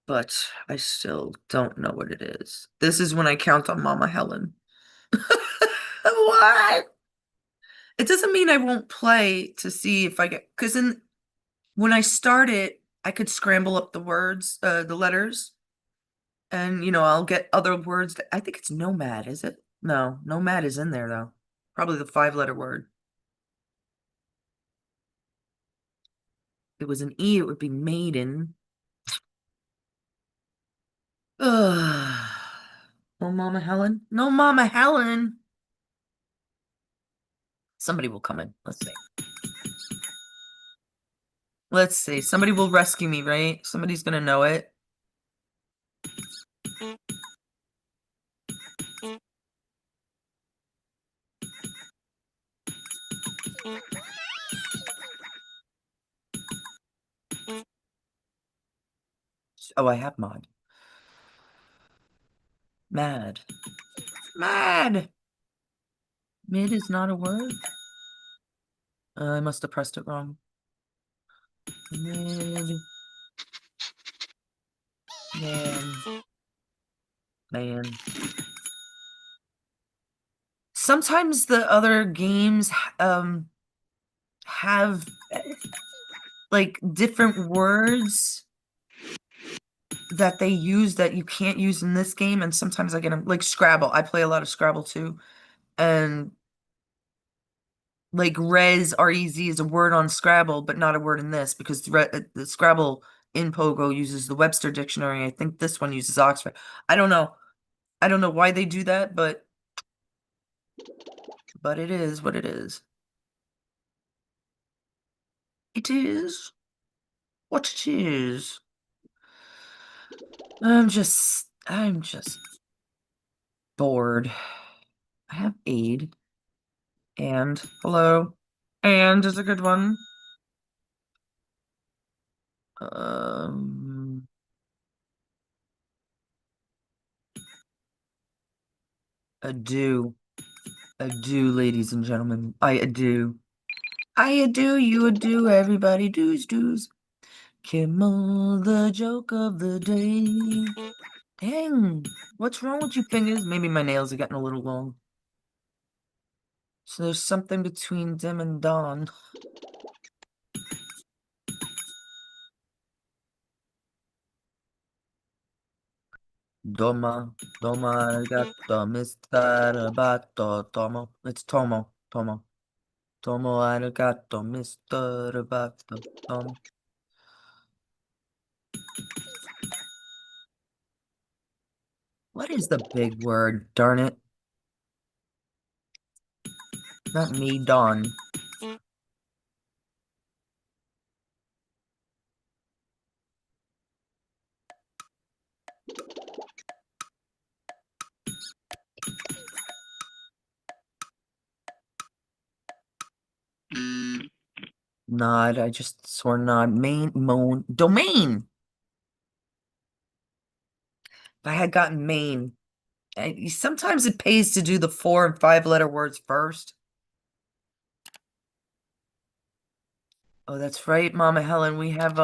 but I still don't know what it is. This is when I count on Mama Helen. What? It doesn't mean I won't play to see if I get, because when I started, I could scramble up the words, the letters, and I'll get other words. I think it's nomad, is it? No, nomad is in there though. Probably the 5-letter word. it was an E, it would be maiden. Ugh. No, Mama Helen. No, Mama Helen. Somebody will come in. Let's see. Let's see. Somebody will rescue me, right? Somebody's gonna know it. Oh, I have mod. Mad. Mad. Mid is not a word. I must have pressed it wrong. Mid. Man. Man. Sometimes the other games have like different words that they use that you can't use in this game, and sometimes I get them like Scrabble. I play a lot of Scrabble too, and like REZ is a word on Scrabble, but not a word in this because the Scrabble in Pogo uses the Webster dictionary. I think this one uses Oxford. I don't know. I don't know why they do that, but it is what it is. It is what it is. I'm just bored. I have aid and hello. And is a good one. Um, Adieu. Adieu, ladies and gentlemen. I adieu. I adieu, you adieu, everybody doos. Kimmel, the joke of the day. Dang, what's wrong with you fingers? Maybe my nails are getting a little long. So there's something between dim and dawn. Doma arigato, Mr. Bato, Tomo. It's Tomo. Tomo arigato, Mr. Bato, Tomo. What is the big word, darn it? Not me, Dawn. Nod, I just swore nod. Domain! If I had gotten main. Sometimes it pays to do the 4 and 5 letter words first. Oh, that's right, Mama Helen. We have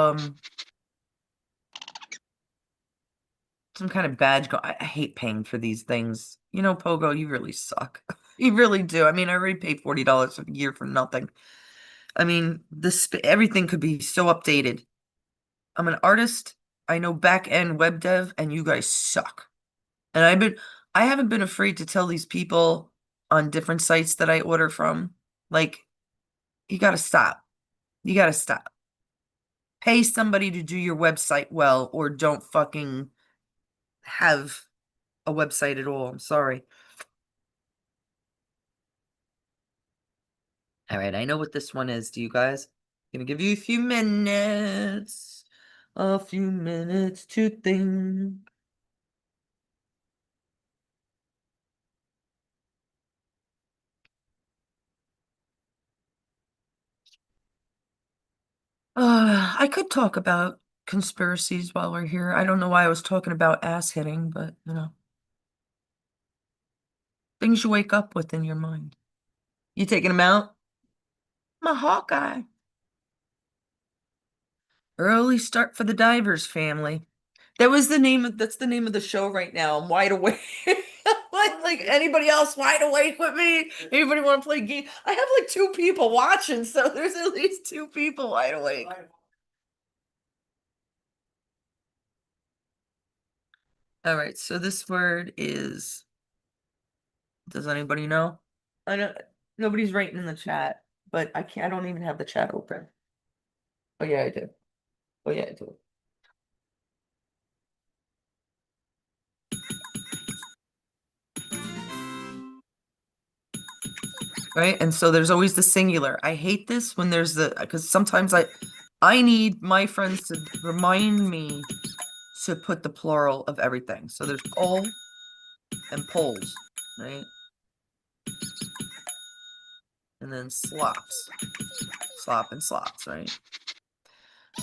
some kind of badge I hate paying for these things. You know, Pogo, you really suck. You really do. I mean, I already paid $40 a year for nothing. I mean, everything could be so updated. I'm an artist. I know back end web dev, and you guys suck. And I haven't been afraid to tell these people on different sites that I order from, like, you gotta stop. You gotta stop. Pay somebody to do your website well, or don't fucking have a website at all. I'm sorry. All right, I know what this one is. Do you guys? Gonna give you a few minutes. A few minutes to think. I could talk about conspiracies while we're here. I don't know why I was talking about ass hitting, but you know, things you wake up with in your mind. You taking them out? I'm a Hawkeye. Early start for the Divers family. That's the name of the show right now. I'm wide awake. Like anybody else wide awake with me? Anybody want to play game? I have like 2 people watching, so there's at least 2 people wide awake. All right, so this word is, does anybody know? I know nobody's writing in the chat, but I don't even have the chat open. Oh yeah, I do. Oh yeah, I do. Right? And so there's always the singular. I hate this when there's the because sometimes I need my friends to remind me to put the plural of everything. So there's poll and polls, right? And then slops. Slop and slops, right?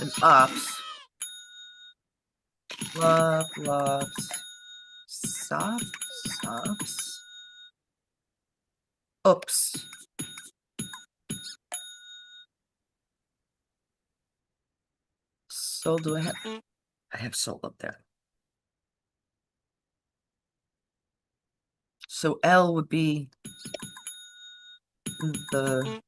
And ops. Slop, lops, sop, sops. Oops. So do I have soul up there. So L would be the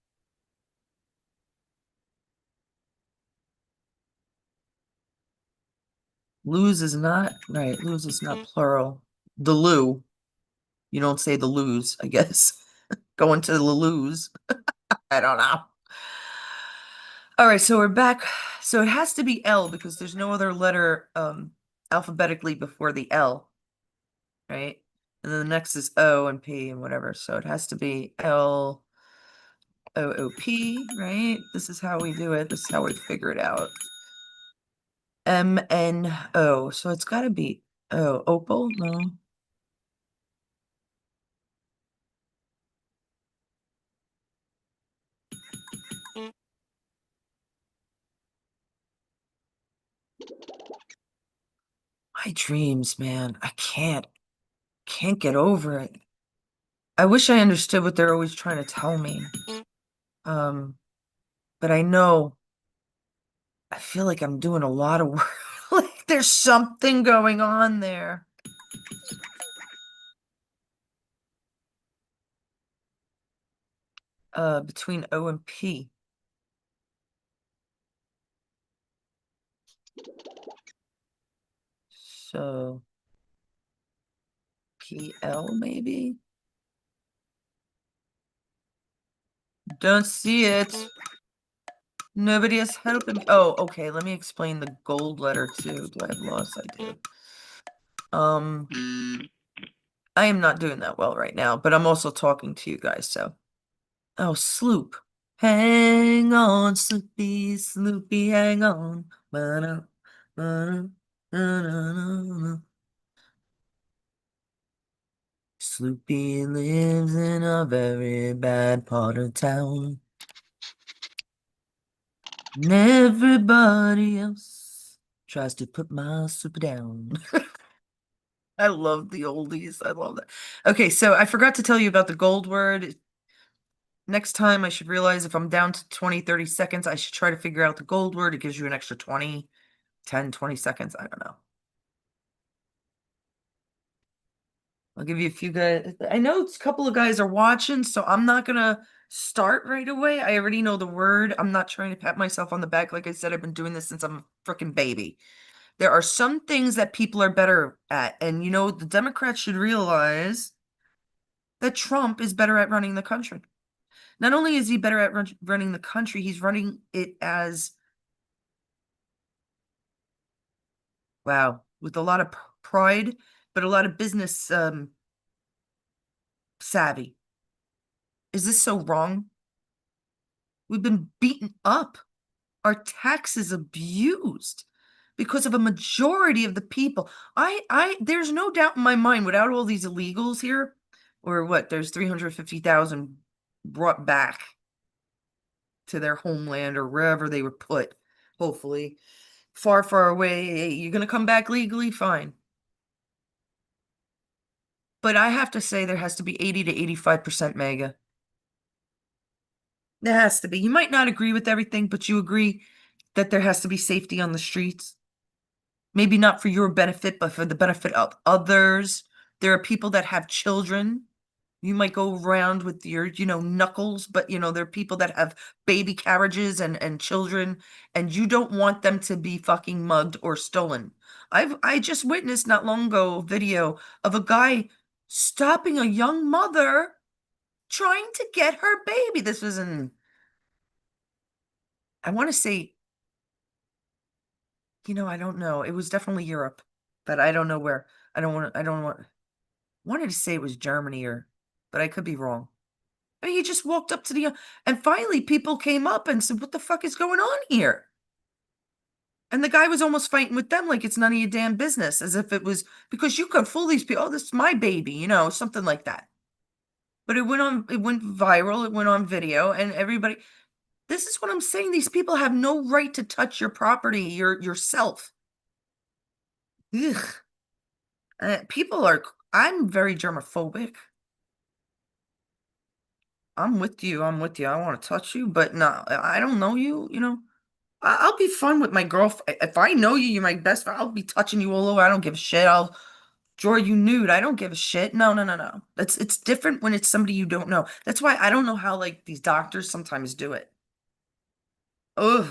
lose is not right. Lose is not plural. The loo. You don't say the lose, I guess. Going to the lose. I don't know. All right, so we're back. So it has to be L because there's no other letter alphabetically before the L, right? And then the next is O and P and whatever. So it has to be L O O P, right? This is how we do it. This is how we figure it out. M N O. So it's got to be opal. No. My dreams, man. I can't get over it. I wish I understood what they're always trying to tell me. Um, but I know I feel like I'm doing a lot of work. Like there's something going on there. Between O and P. So PL maybe? Don't see it. Nobody is helping me. Oh, okay. Let me explain the gold letter too. Do I have loss? I do. Um, I am not doing that well right now, but I'm also talking to you guys, so. Oh, sloop. Hang on, Sloopy, Sloopy, hang on. Ba-da, ba-da, ba-da-da-da. Sloopy lives in a very bad part of town. And everybody else tries to put my super down. I love the oldies. I love that. Okay, so I forgot to tell you about the gold word. Next time I should realize if I'm down to 20, 30 seconds, I should try to figure out the gold word. It gives you an extra 20, 10, 20 seconds. I don't know. I'll give you a few guys. I know a couple of guys are watching, so I'm not gonna start right away. I already know the word. I'm not trying to pat myself on the back. Like I said, I've been doing this since I'm a freaking baby. There are some things that people are better at, and the Democrats should realize that Trump is better at running the country. Not only is he better at running the country, he's running it as wow, with a lot of pride, but a lot of business savvy. Is this so wrong? We've been beaten up, our taxes abused because of a majority of the people. There's no doubt in my mind without all these illegals here, or what, there's 350,000 brought back to their homeland or wherever they were put, hopefully. Far, far away. Hey, you're gonna come back legally? Fine. But I have to say there has to be 80 to 85% MAGA. There has to be. You might not agree with everything, but you agree that there has to be safety on the streets. Maybe not for your benefit, but for the benefit of others. There are people that have children. You might go around with your, knuckles, but there are people that have baby carriages and children, and you don't want them to be fucking mugged or stolen. I just witnessed not long ago a video of a guy stopping a young mother trying to get her baby. This was in, I want to say I don't know. It was definitely Europe, but I don't know where. I don't want, wanted to say it was Germany but I could be wrong. I mean, he just walked up to and finally people came up and said, "What the fuck is going on here?" And the guy was almost fighting with them like it's none of your damn business, as if it was because you could fool these people. Oh, this is my baby, something like that. But it went viral, it went on video, and everybody, this is what I'm saying. These people have no right to touch your property, yourself. Ugh. People are, I'm very germophobic. I'm with you. I'm with you. I want to touch you, but no, I don't know you. I'll be fun with my girlfriend. If I know you, you're my best friend, I'll be touching you all over. I don't give a shit. I'll draw you nude. I don't give a shit. No, no, no, no. It's different when it's somebody you don't know. That's why I don't know how like these doctors sometimes do it. Ugh,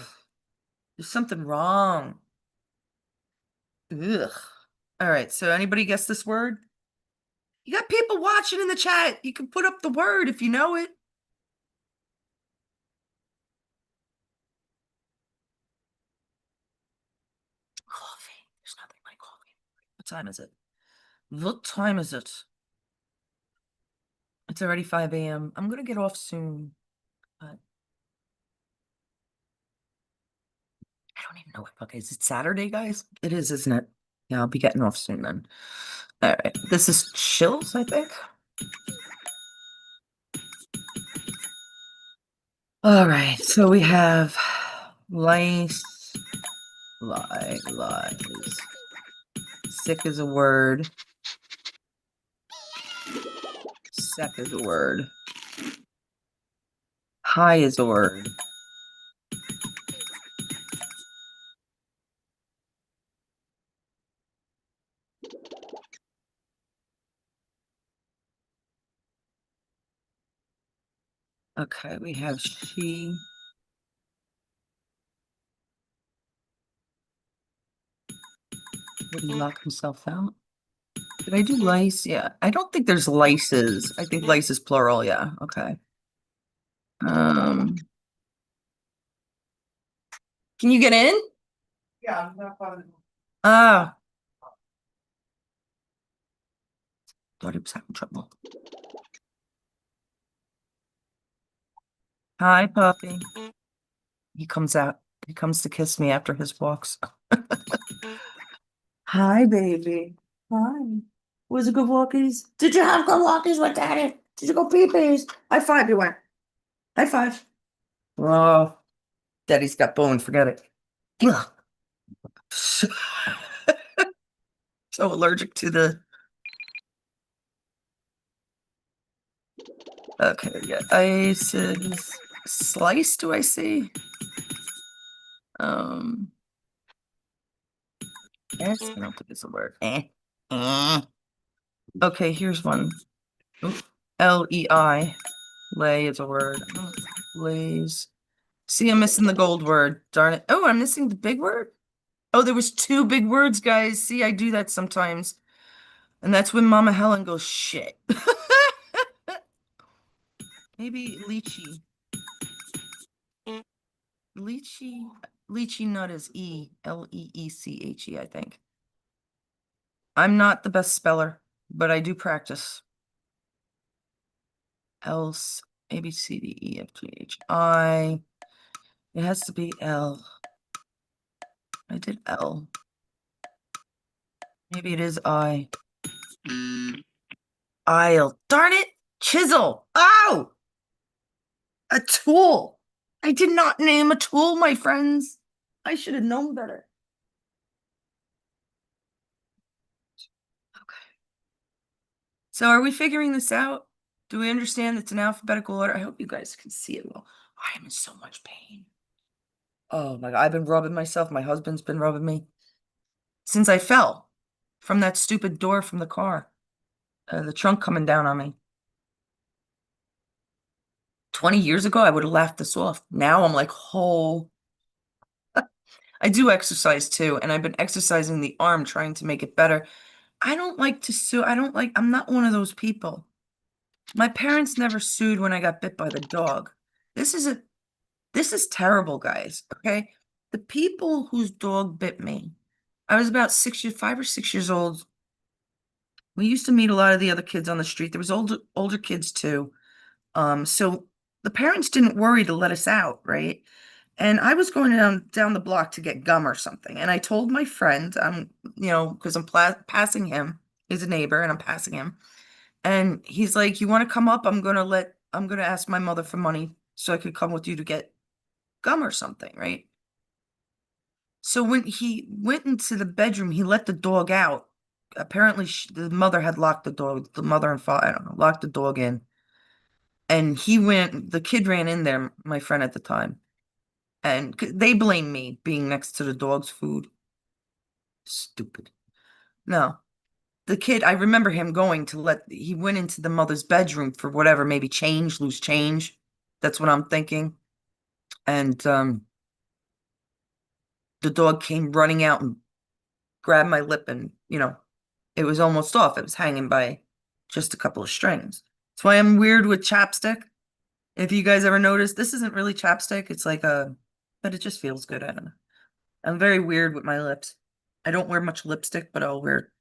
there's something wrong. Ugh. All right, so anybody guess this word? You got people watching in the chat. You can put up the word if you know it. Coffee. There's nothing like coffee. What time is it? What time is it? It's already 5 a.m. I'm gonna get off soon, but I don't even know what fuck is it. Saturday, guys? It is, isn't it? Yeah, I'll be getting off soon then. All right, this is chills, I think. All right, so we have lice, lies. Sick is a word. Sec is a word. High is a word. Okay, we have she. Did he lock himself out? Did I do lice? Yeah, I don't think there's lices. I think lice is plural. Yeah, okay. Um, can you get in? Yeah, I'm not fun. Ah, thought he was having trouble. Hi, puppy. He comes out. He comes to kiss me after his walks. Hi, baby. Hi. Was it good walkies? Did you have good walkies with daddy? Did you go pee-pees? High five, you went. High five. Oh, daddy's got bone. Forget it. Ugh. So allergic to the. Okay, yeah. Ice is slice. Do I see? Um. Yes, I don't think it's a word. Okay, here's one. Oop. Lei. Lay is a word. Oh, lays. See, I'm missing the gold word. Darn it. Oh, I'm missing the big word. Oh, there was two big words, guys. See, I do that sometimes. And that's when Mama Helen goes, shit. Maybe lychee. Lychee. Lychee nut is Leecheche, I think. I'm not the best speller, but I do practice. Else, A, B, C, D, E, F, G, H, I. It has to be L. I did L. Maybe it is I. I'll. Darn it! Chisel. Oh! A tool. I did not name a tool, my friends. I should have known better. Okay. So are we figuring this out? Do we understand it's an alphabetical order? I hope you guys can see it well. I am in so much pain. Oh my God, I've been rubbing myself. My husband's been rubbing me since I fell from that stupid door from the car. The trunk coming down on me. 20 years ago, I would have laughed this off. Now I'm like, oh, I do exercise too, and I've been exercising the arm, trying to make it better. I don't like to sue. I'm not one of those people. My parents never sued when I got bit by the dog. This is this is terrible, guys. Okay. The people whose dog bit me I was about 6 years, 5 or 6 years old. We used to meet a lot of the other kids on the street. There was older kids too. So the parents didn't worry to let us out, right? And I was going down the block to get gum or something. And I told my friend, because I'm passing him, he's a neighbor, and I'm passing him. And he's like, "You want to come up? I'm gonna ask my mother for money so I could come with you to get gum or something, right?" So when he went into the bedroom, he let the dog out. Apparently, the mother had locked the dog. The mother and father, I don't know, locked the dog in. And the kid ran in there, my friend at the time. And they blame me being next to the dog's food. Stupid. No, the kid, I remember him he went into the mother's bedroom for whatever, maybe change, loose change. That's what I'm thinking. And the dog came running out and grabbed my lip, and, it was almost off. It was hanging by just a couple of strings. That's why I'm weird with chapstick. If you guys ever noticed, this isn't really chapstick. It's like but it just feels good. I don't know. I'm very weird with my lips. I don't wear much lipstick, but I'll wear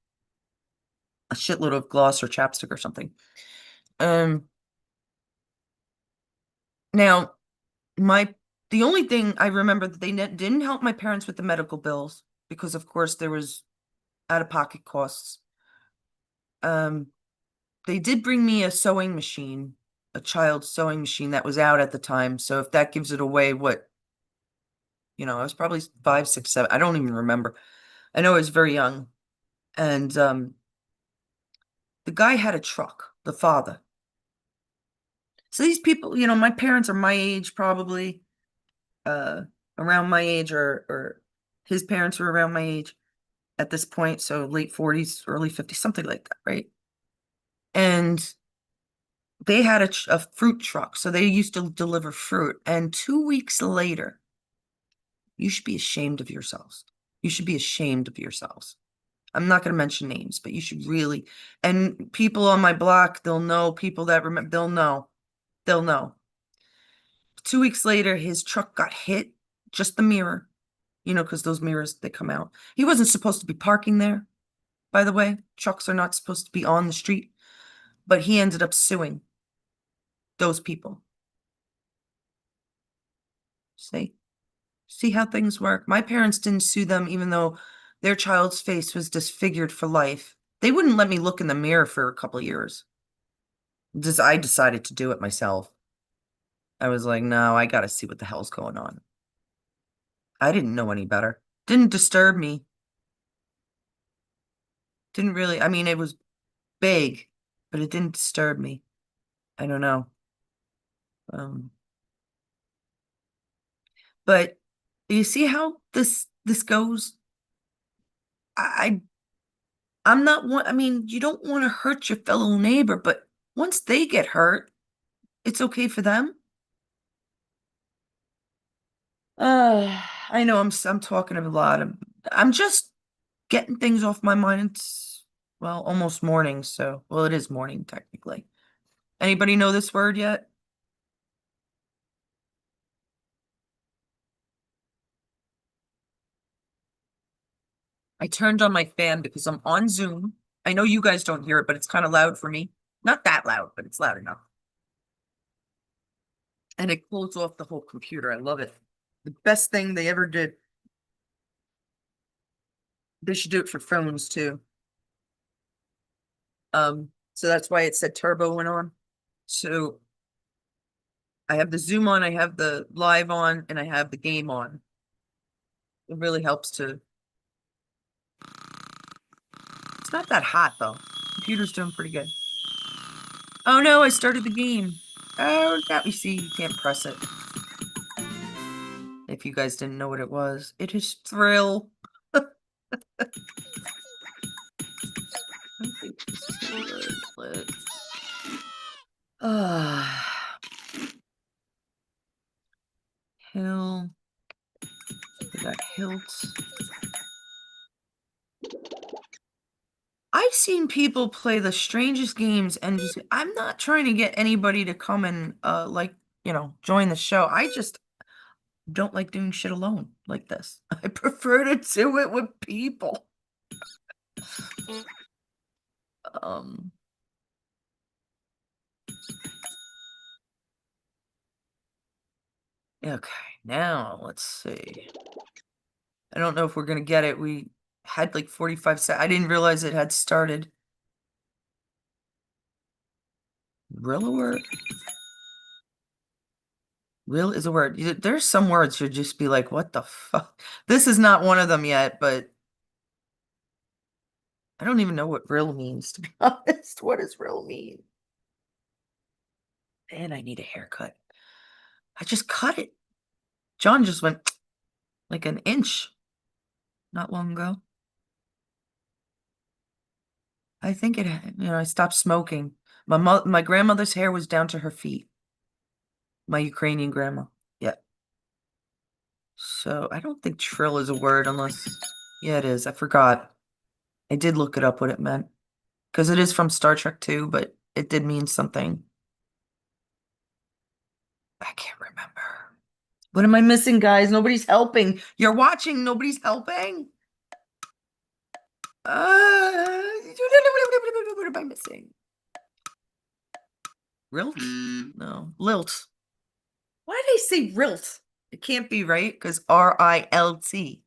a shitload of gloss or chapstick or something. Um, Now, my the only thing I remember that they didn't help my parents with the medical bills because, of course, there was out-of-pocket costs. Um, they did bring me a sewing machine, a child's sewing machine that was out at the time. So if that gives it away, I was probably 5, 6, 7. I don't even remember. I know I was very young. And the guy had a truck, the father. So these people, my parents are my age probably, uh, around my age, or his parents were around my age at this point, so late 40s, early 50s, something like that, right? And they had a fruit truck, so they used to deliver fruit. And 2 weeks later, you should be ashamed of yourselves. You should be ashamed of yourselves. I'm not going to mention names, but you should really. And people on my block, they'll know. People that remember, they'll know. They'll know. 2 weeks later, his truck got hit, just the mirror, because those mirrors, they come out. He wasn't supposed to be parking there, by the way. Trucks are not supposed to be on the street, but he ended up suing those people. See? See how things work. My parents didn't sue them, even though their child's face was disfigured for life. They wouldn't let me look in the mirror for a couple of years. I decided to do it myself. I was like, no, I gotta see what the hell's going on. I didn't know any better. Didn't disturb me. Didn't really, I mean, it was big, but it didn't disturb me. I don't know. Um, but you see how this goes? I I'm not one, I mean, you don't want to hurt your fellow neighbor, but once they get hurt, it's okay for them. I know I'm talking a lot. I'm just getting things off my mind. It's, well, almost morning, so, well, it is morning technically. Anybody know this word yet? I turned on my fan because I'm on Zoom. I know you guys don't hear it, but it's kind of loud for me. Not that loud, but it's loud enough. And it cools off the whole computer. I love it. The best thing they ever did. They should do it for phones too. So that's why it said turbo went on. So I have the Zoom on, I have the live on, and I have the game on. It really helps to. It's not that hot though. Computer's doing pretty good. Oh no, I started the game. Oh, now you see, you can't press it. If you guys didn't know what it was, it is Thrill. I think it's too Ah, Hill. We got Hilt. I've seen people play the strangest games, and I'm not trying to get anybody to come and join the show. don't like doing shit alone like this. I prefer to do it with people. Um, okay, now let's see. I don't know if we're gonna get it. We had like 45 seconds. I didn't realize it had started. Real a word? Real is a word. There's some words you'd just be like, what the fuck? This is not one of them yet, but I don't even know what real means, to be honest. What does real mean? And I need a haircut. I just cut it. John just went like an inch not long ago. I think I stopped smoking. My grandmother's hair was down to her feet. My Ukrainian grandma. Yeah. So I don't think trill is a word unless, yeah, it is. I forgot. I did look it up what it meant because it is from Star Trek too, but it did mean something. I can't remember. What am I missing, guys? Nobody's helping. You're watching. Nobody's helping. What am I missing? Rilt? No. Lilt. Why did I say rilt? It can't be right because R-I-L-T.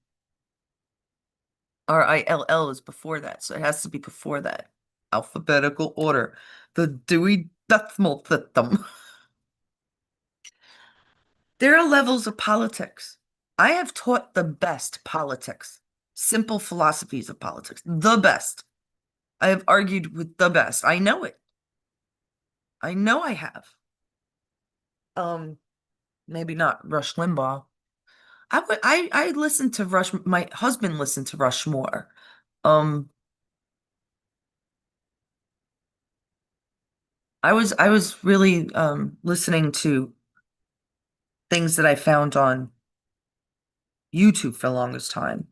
R-I-L-L is before that, so it has to be before that. Alphabetical order. The Dewey Decimal System. There are levels of politics. I have taught the best politics, simple philosophies of politics, the best. I have argued with the best. I know it. I know I have. Um, Maybe not Rush Limbaugh. I listened to Rush. My husband listened to Rushmore. Um, I was really listening to things that I found on YouTube for the longest time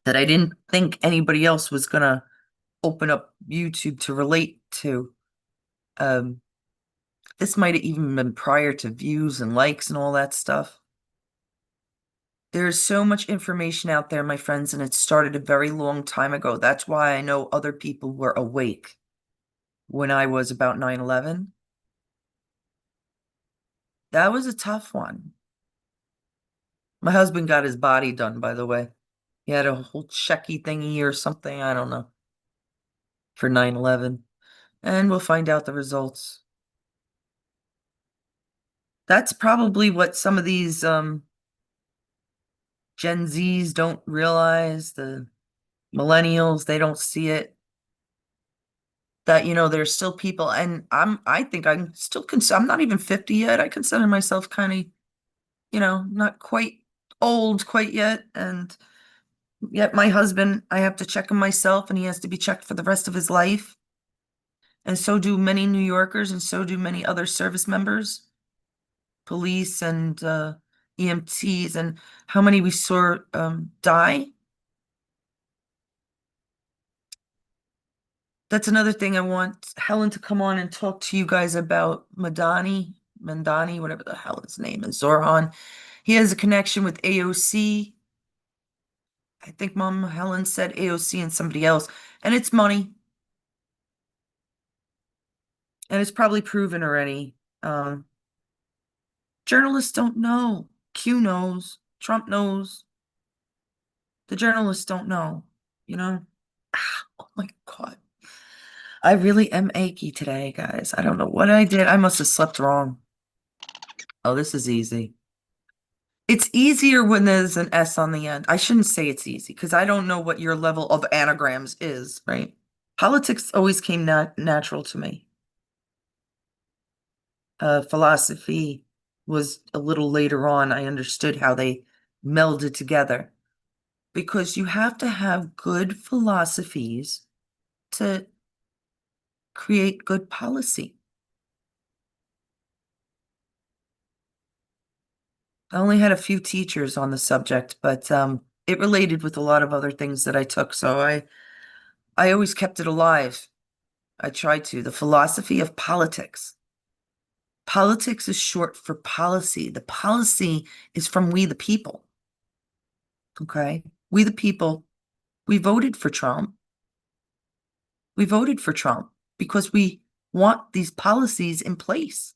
that I didn't think anybody else was gonna open up YouTube to relate to. Um, this might have even been prior to views and likes and all that stuff. There's so much information out there, my friends, and it started a very long time ago. That's why I know other people were awake when I was about 9/11. That was a tough one. My husband got his body done, by the way. He had a whole checky thingy or something, I don't know, for 9/11. And we'll find out the results. That's probably what some of these Gen Zs don't realize, the millennials, they don't see it. That, there's still people, and I think I'm still I'm not even 50 yet. I consider myself kind of, not quite old quite yet. And yet my husband, I have to check him myself, and he has to be checked for the rest of his life. And so do many New Yorkers, and so do many other service members, police and EMTs, and how many we saw die. That's another thing I want Helen to come on and talk to you guys about. Mandani, whatever the hell his name is, Zorhan. He has a connection with AOC. I think Mom Helen said AOC and somebody else, and it's money. And it's probably proven already. Journalists don't know. Q knows. Trump knows. The journalists don't know, you know? Oh my God. I really am achy today, guys. I don't know what I did. I must have slept wrong. Oh, this is easy. It's easier when there's an S on the end. I shouldn't say it's easy because I don't know what your level of anagrams is, right? Politics always came natural to me. Philosophy was a little later on. I understood how they melded together because you have to have good philosophies to create good policy. I only had a few teachers on the subject, but it related with a lot of other things that I took. So I always kept it alive. I tried to. The philosophy of politics. Politics is short for policy. The policy is from we the people. Okay. We the people, we voted for Trump. We voted for Trump because we want these policies in place.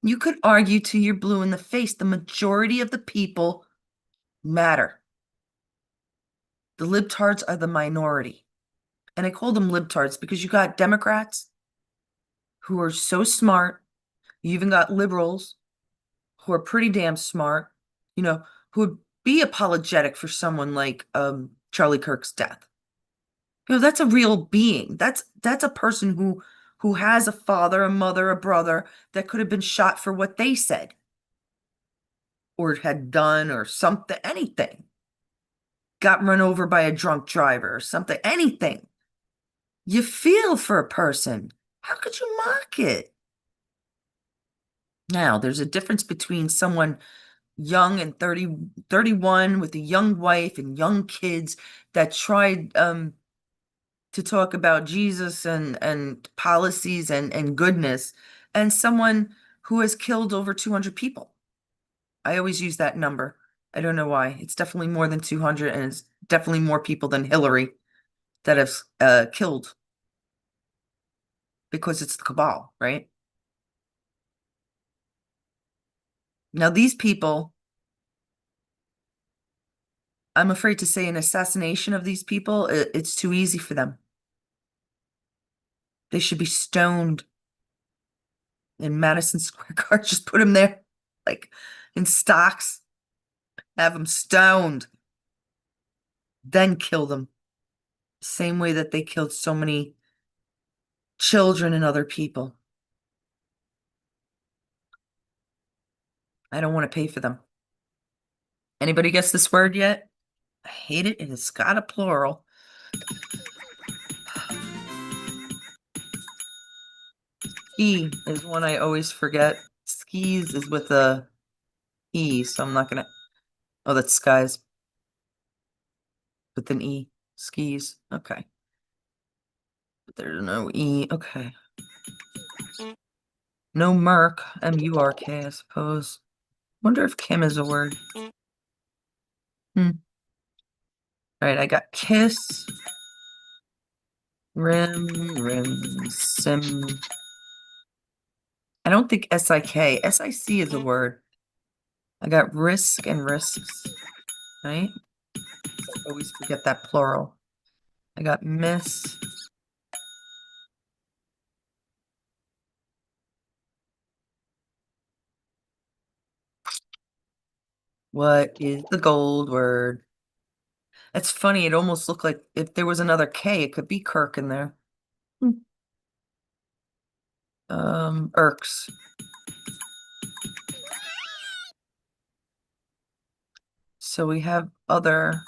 You could argue till you're blue in the face. The majority of the people matter. The libtards are the minority. And I call them libtards because you got Democrats who are so smart. You even got liberals who are pretty damn smart, who would be apologetic for someone like Charlie Kirk's death. That's a real being. That's a person who has a father, a mother, a brother that could have been shot for what they said or had done or something, anything. Got run over by a drunk driver or something, anything. You feel for a person. How could you mock it? Now, there's a difference between someone young and 31 with a young wife and young kids that tried to talk about Jesus and policies and goodness, and someone who has killed over 200 people. I always use that number. I don't know why. It's definitely more than 200, and it's definitely more people than Hillary that have killed because it's the cabal, right? Now, these people, I'm afraid to say an assassination of these people, it's too easy for them. They should be stoned in Madison Square Garden. Just put them there, like in stocks, have them stoned, then kill them. Same way that they killed so many children and other people. I don't want to pay for them. Anybody guess this word yet? I hate it, and it's got a plural. E is one I always forget. Skis is with a E, so I'm not gonna. Oh, that's skies with an E. Skis. Okay. But there's no E. Okay. No Murk. M-U-R-K, I suppose. Wonder if Kim is a word. All right, I got kiss, rim, sim. I don't think S-I-K. S-I-C is a word. I got risk and risks, right? I always forget that plural. I got miss. What is the gold word? It's funny, it almost looked like if there was another K, it could be Kirk in there. Irks. So we have other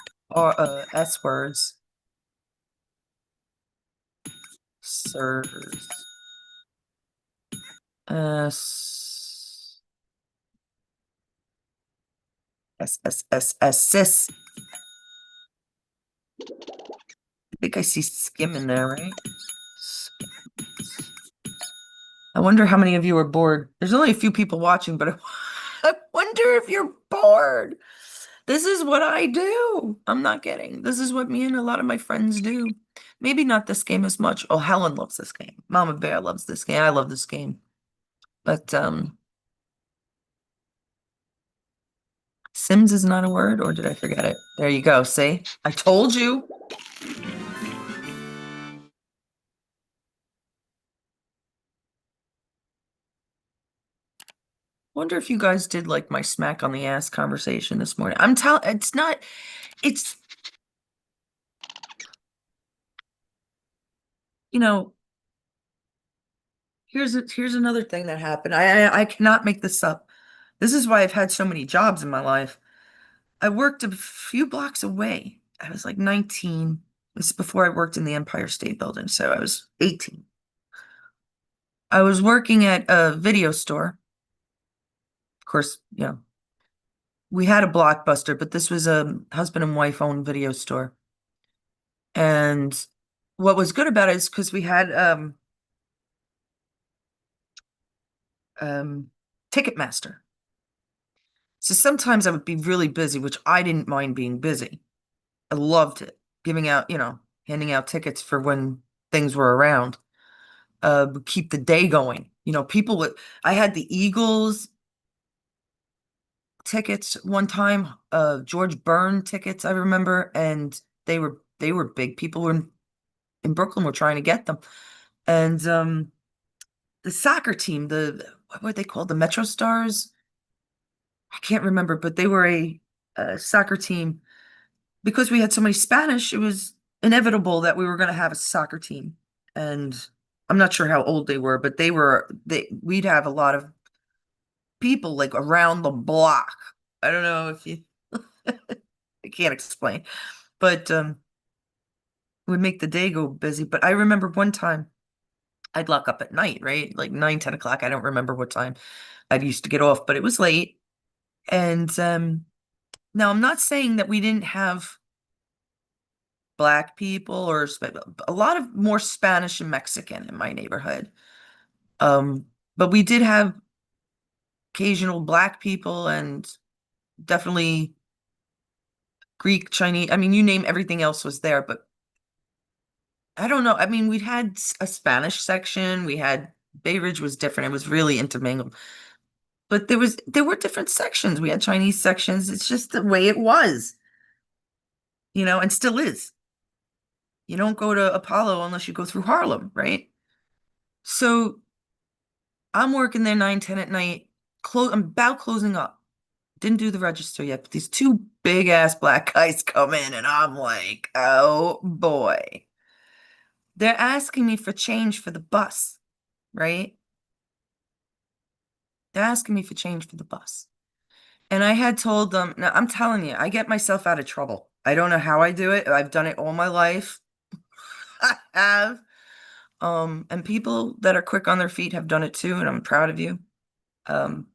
S words. Sirs. Sis. I think I see skim in there, right? I wonder how many of you are bored. There's only a few people watching, but I wonder if you're bored. This is what I do. I'm not kidding. This is what me and a lot of my friends do. Maybe not this game as much. Oh, Helen loves this game. Mama Bear loves this game. I love this game. But Sims is not a word, or did I forget it? There you go. See? I told you. Wonder if you guys did like my smack on the ass conversation this morning. I'm telling, it's not, it's, you know, here's another thing that happened. I cannot make this up. This is why I've had so many jobs in my life. I worked a few blocks away. I was like 19. This is before I worked in the Empire State Building, so I was 18. I was working at a video store. Of course, we had a Blockbuster, but this was a husband and wife owned video store. And what was good about it is because we had Ticketmaster. So sometimes I would be really busy, which I didn't mind being busy. I loved it, giving out, handing out tickets for when things were around. Would keep the day going. People would. I had the Eagles tickets one time, George Byrne tickets, I remember, and they were big. People were in Brooklyn were trying to get them. And the soccer team, what were they called? The Metro Stars? I can't remember, but they were a soccer team. Because we had so many Spanish, it was inevitable that we were going to have a soccer team. And I'm not sure how old they were, but we'd have a lot of people like around the block. I don't know if you I can't explain, but it would make the day go busy. But I remember one time I'd lock up at night, right? Like 9, 10 o'clock. I don't remember what time I used to get off, but it was late. And now I'm not saying that we didn't have black people or a lot of more Spanish and Mexican in my neighborhood. But we did have occasional black people and definitely Greek, Chinese. I mean, you name everything else was there, but I don't know. I mean, we'd had a Spanish section. We had Bay Ridge was different. It was really intermingled. But there were different sections. We had Chinese sections. It's just the way it was, and still is. You don't go to Apollo unless you go through Harlem, right? So I'm working there 9, 10 at night. I'm about closing up. Didn't do the register yet, but these two big ass black guys come in, and I'm like, oh boy. They're asking me for change for the bus, right? They're asking me for change for the bus. And I had told them, now I'm telling you, I get myself out of trouble. I don't know how I do it. I've done it all my life. I have. And people that are quick on their feet have done it too, and I'm proud of you. Um,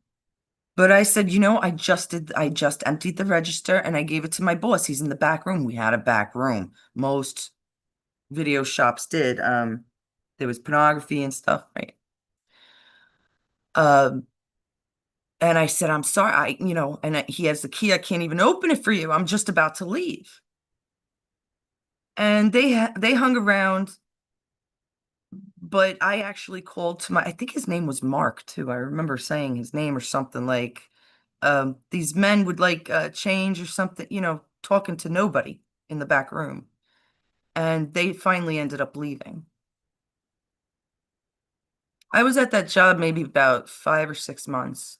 but I said, I just emptied the register and I gave it to my boss. He's in the back room. We had a back room. Most video shops did. There was pornography and stuff, right? Um, and I said, I'm sorry, he has the key. I can't even open it for you. I'm just about to leave. And they hung around, but I actually called I think his name was Mark too. I remember saying his name or something like, these men would like change or something, talking to nobody in the back room. And they finally ended up leaving. I was at that job maybe about 5 or 6 months.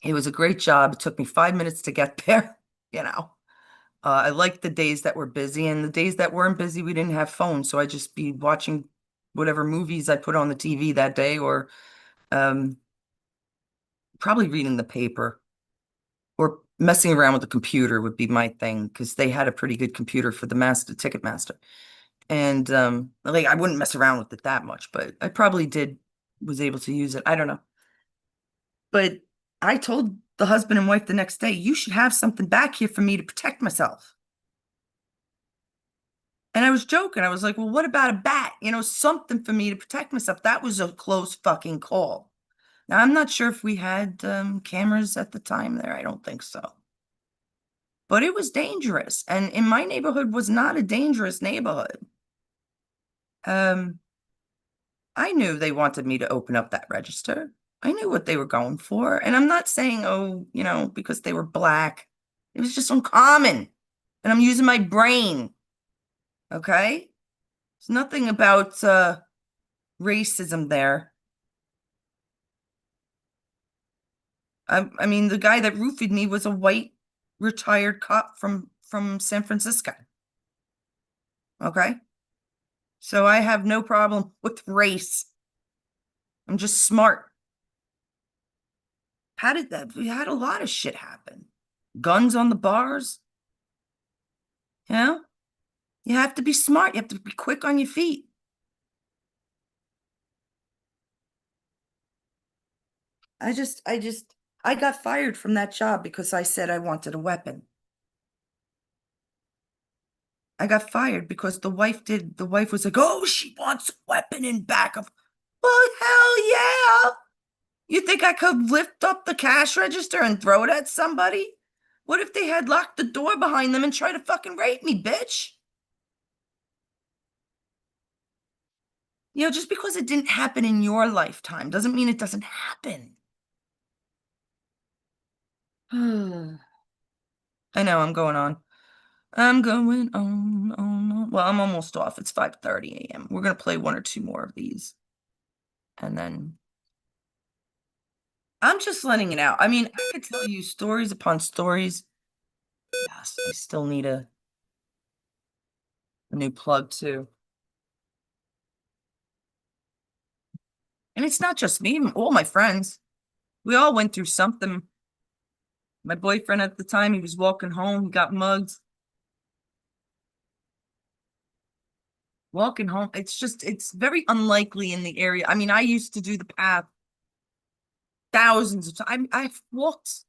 It was a great job. It took me 5 minutes to get there, you know. I liked the days that were busy, and the days that weren't busy, we didn't have phones. So I'd just be watching whatever movies I put on the TV that day, or um, probably reading the paper, or messing around with the computer would be my thing, because they had a pretty good computer for the Ticketmaster. And like I wouldn't mess around with it that much, but I probably was able to use it. I don't know. But I told the husband and wife the next day, you should have something back here for me to protect myself. And I was joking. I was like, well, what about a bat? Something for me to protect myself. That was a close fucking call. Now, I'm not sure if we had cameras at the time there. I don't think so. But it was dangerous. And in my neighborhood was not a dangerous neighborhood. Um, I knew they wanted me to open up that register. I knew what they were going for. And I'm not saying, oh, because they were black. It was just uncommon. And I'm using my brain. Okay? There's nothing about racism there. I mean, the guy that roofied me was a white retired cop from San Francisco. Okay? So I have no problem with race. I'm just smart. How did that? We had a lot of shit happen. Guns on the bars. You know? You have to be smart. You have to be quick on your feet. I got fired from that job because I said I wanted a weapon. I got fired because the wife was like, oh, she wants a weapon in back of, well, hell yeah. You think I could lift up the cash register and throw it at somebody? What if they had locked the door behind them and tried to fucking rape me, bitch? Just because it didn't happen in your lifetime doesn't mean it doesn't happen. I know I'm going on. I'm going on. Well, I'm almost off. It's 5:30 a.m. We're gonna play one or two more of these, and then I'm just letting it out. I mean, I could tell you stories upon stories. Yes, I still need a new plug too. And it's not just me, all my friends. We all went through something. My boyfriend at the time, he was walking home, he got mugged. Walking home, it's very unlikely in the area. I mean, I used to do the path thousands of times. I've walked,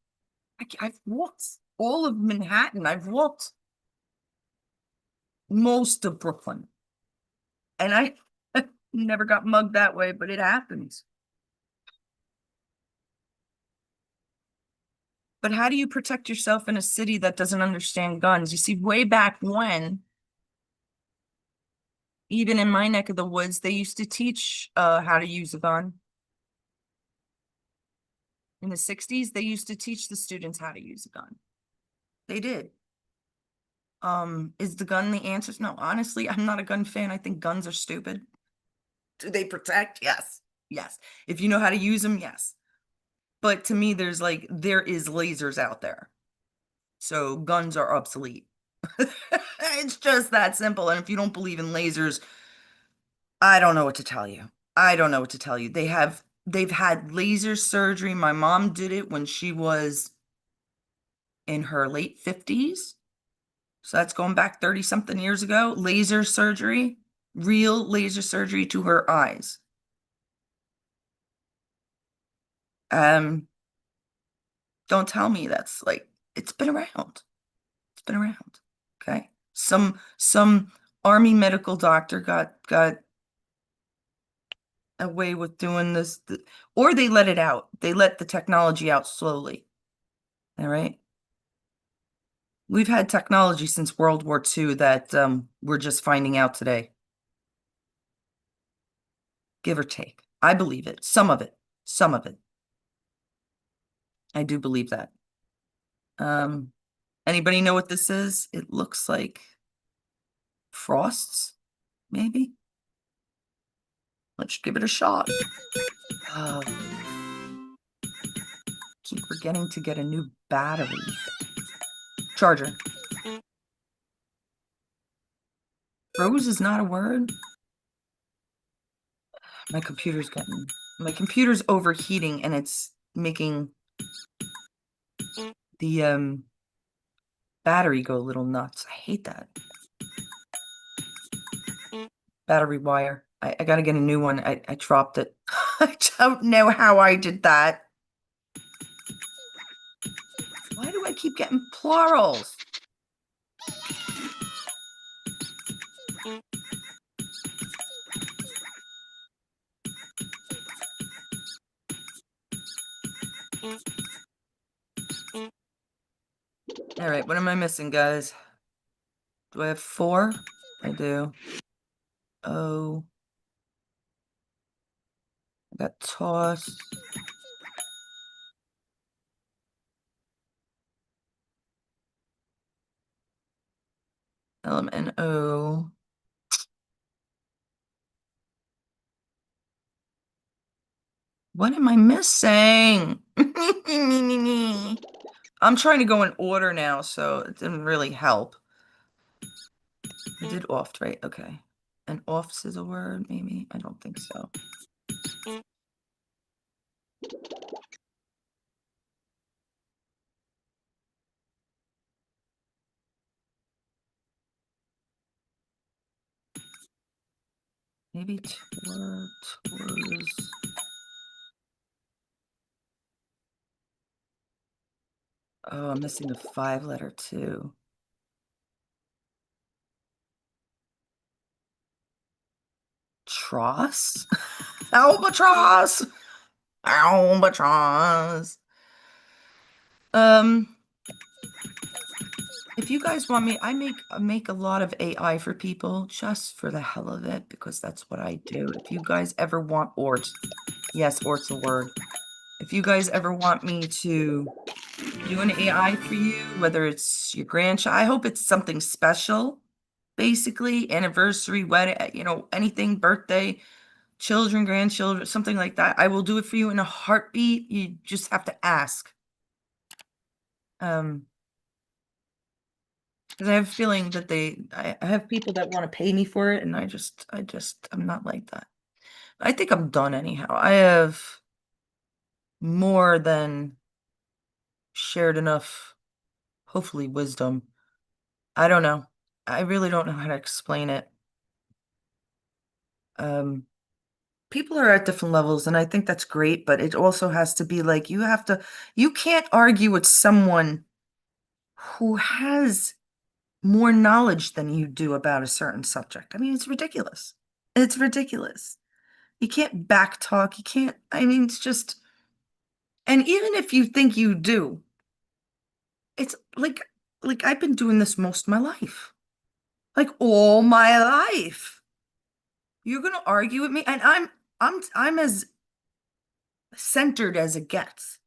I've walked all of Manhattan. I've walked most of Brooklyn. And I never got mugged that way, but it happens. But how do you protect yourself in a city that doesn't understand guns? You see, way back when, even in my neck of the woods, they used to teach how to use a gun. In the 60s, they used to teach the students how to use a gun. They did. Is the gun the answer? No, honestly, I'm not a gun fan. I think guns are stupid. Do they protect? Yes. Yes. If you know how to use them, yes. But to me, there is lasers out there. So guns are obsolete. It's just that simple. And if you don't believe in lasers, I don't know what to tell you. I don't know what to tell you. They've had laser surgery. My mom did it when she was in her late 50s. So that's going back 30 something years ago. Laser surgery, real laser surgery to her eyes. Um, don't tell me that's like it's been around. It's been around. Okay. Some army medical doctor got away with doing this, or they let it out. They let the technology out slowly. All right. We've had technology since World War II that we're just finding out today, give or take. I believe it. Some of it. Some of it. I do believe that. Um, Anybody know what this is? It looks like frosts, maybe. Let's give it a shot. Oh, keep forgetting to get a new battery. Charger. Rose is not a word. My computer's overheating and it's making the battery go a little nuts. I hate that. Battery wire. I gotta get a new one. I dropped it. I don't know how I did that. Why do I keep getting plurals? All right, what am I missing, guys? Do I have four? I do. Oh, I got toss. LMNO. What am I missing? I'm trying to go in order now, so it didn't really help. I did oft, right? Okay. And offs is a word, maybe? I don't think so. Maybe tours. Oh, I'm missing a 5-letter too. Tross? Albatross! Albatross. Um, if you guys want me, I make a lot of AI for people just for the hell of it because that's what I do. If you guys ever want Ort, yes, Ort's a word. If you guys ever want me to do an AI for you, whether it's your grandchild, I hope it's something special, basically, anniversary, wedding, anything, birthday, children, grandchildren, something like that. I will do it for you in a heartbeat. You just have to ask. Um, because I have a feeling that I have people that want to pay me for it, and I'm not like that. I think I'm done anyhow. I have more than shared enough, hopefully, wisdom. I don't know. I really don't know how to explain it. Um, People are at different levels, and I think that's great, but it also has to be like you can't argue with someone who has more knowledge than you do about a certain subject. I mean, it's ridiculous. It's ridiculous. You can't backtalk. You can't, I mean, it's just, and even if you think you do, it's like I've been doing this most of my life, like all my life. You're gonna argue with me, and I'm as centered as it gets.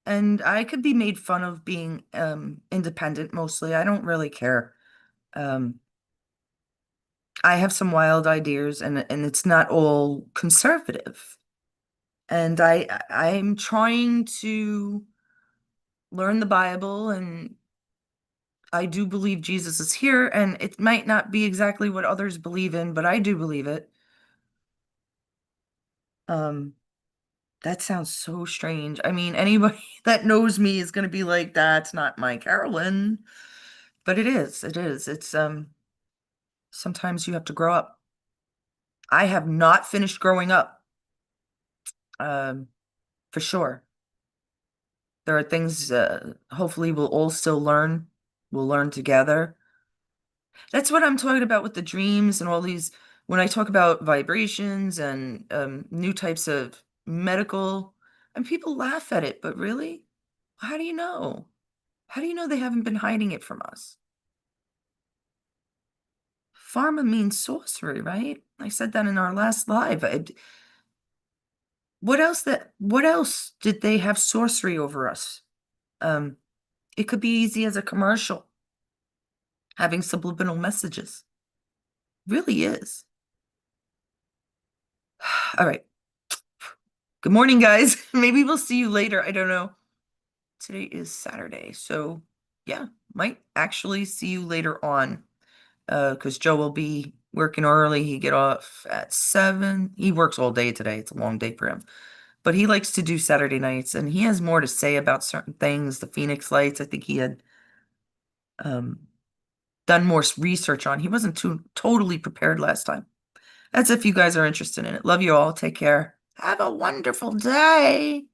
And I could be made fun of being independent mostly. I don't really care. Um, I have some wild ideas and it's not all conservative. And I'm trying to learn the Bible and I do believe Jesus is here and it might not be exactly what others believe in, but I do believe it. Um, that sounds so strange. I mean, anybody that knows me is going to be like, that's not my Carolyn. But it is. It is. It's sometimes you have to grow up. I have not finished growing up. Um, for sure. There are things hopefully we'll all still learn. We'll learn together. That's what I'm talking about with the dreams and all these when I talk about vibrations and new types of medical, and people laugh at it, but really? How do you know? How do you know they haven't been hiding it from us? Pharma means sorcery, right? I said that in our last live. What else did they have sorcery over us? Um, it could be easy as a commercial, having subliminal messages. Really is. All right. Good morning, guys. Maybe we'll see you later. I don't know. Today is Saturday, so yeah, might actually see you later on. Because Joe will be working early. He get off at 7. He works all day today. It's a long day for him. But he likes to do Saturday nights, and he has more to say about certain things. The Phoenix Lights, I think he had um, done more research on. He wasn't too totally prepared last time. That's if you guys are interested in it. Love you all. Take care. Have a wonderful day.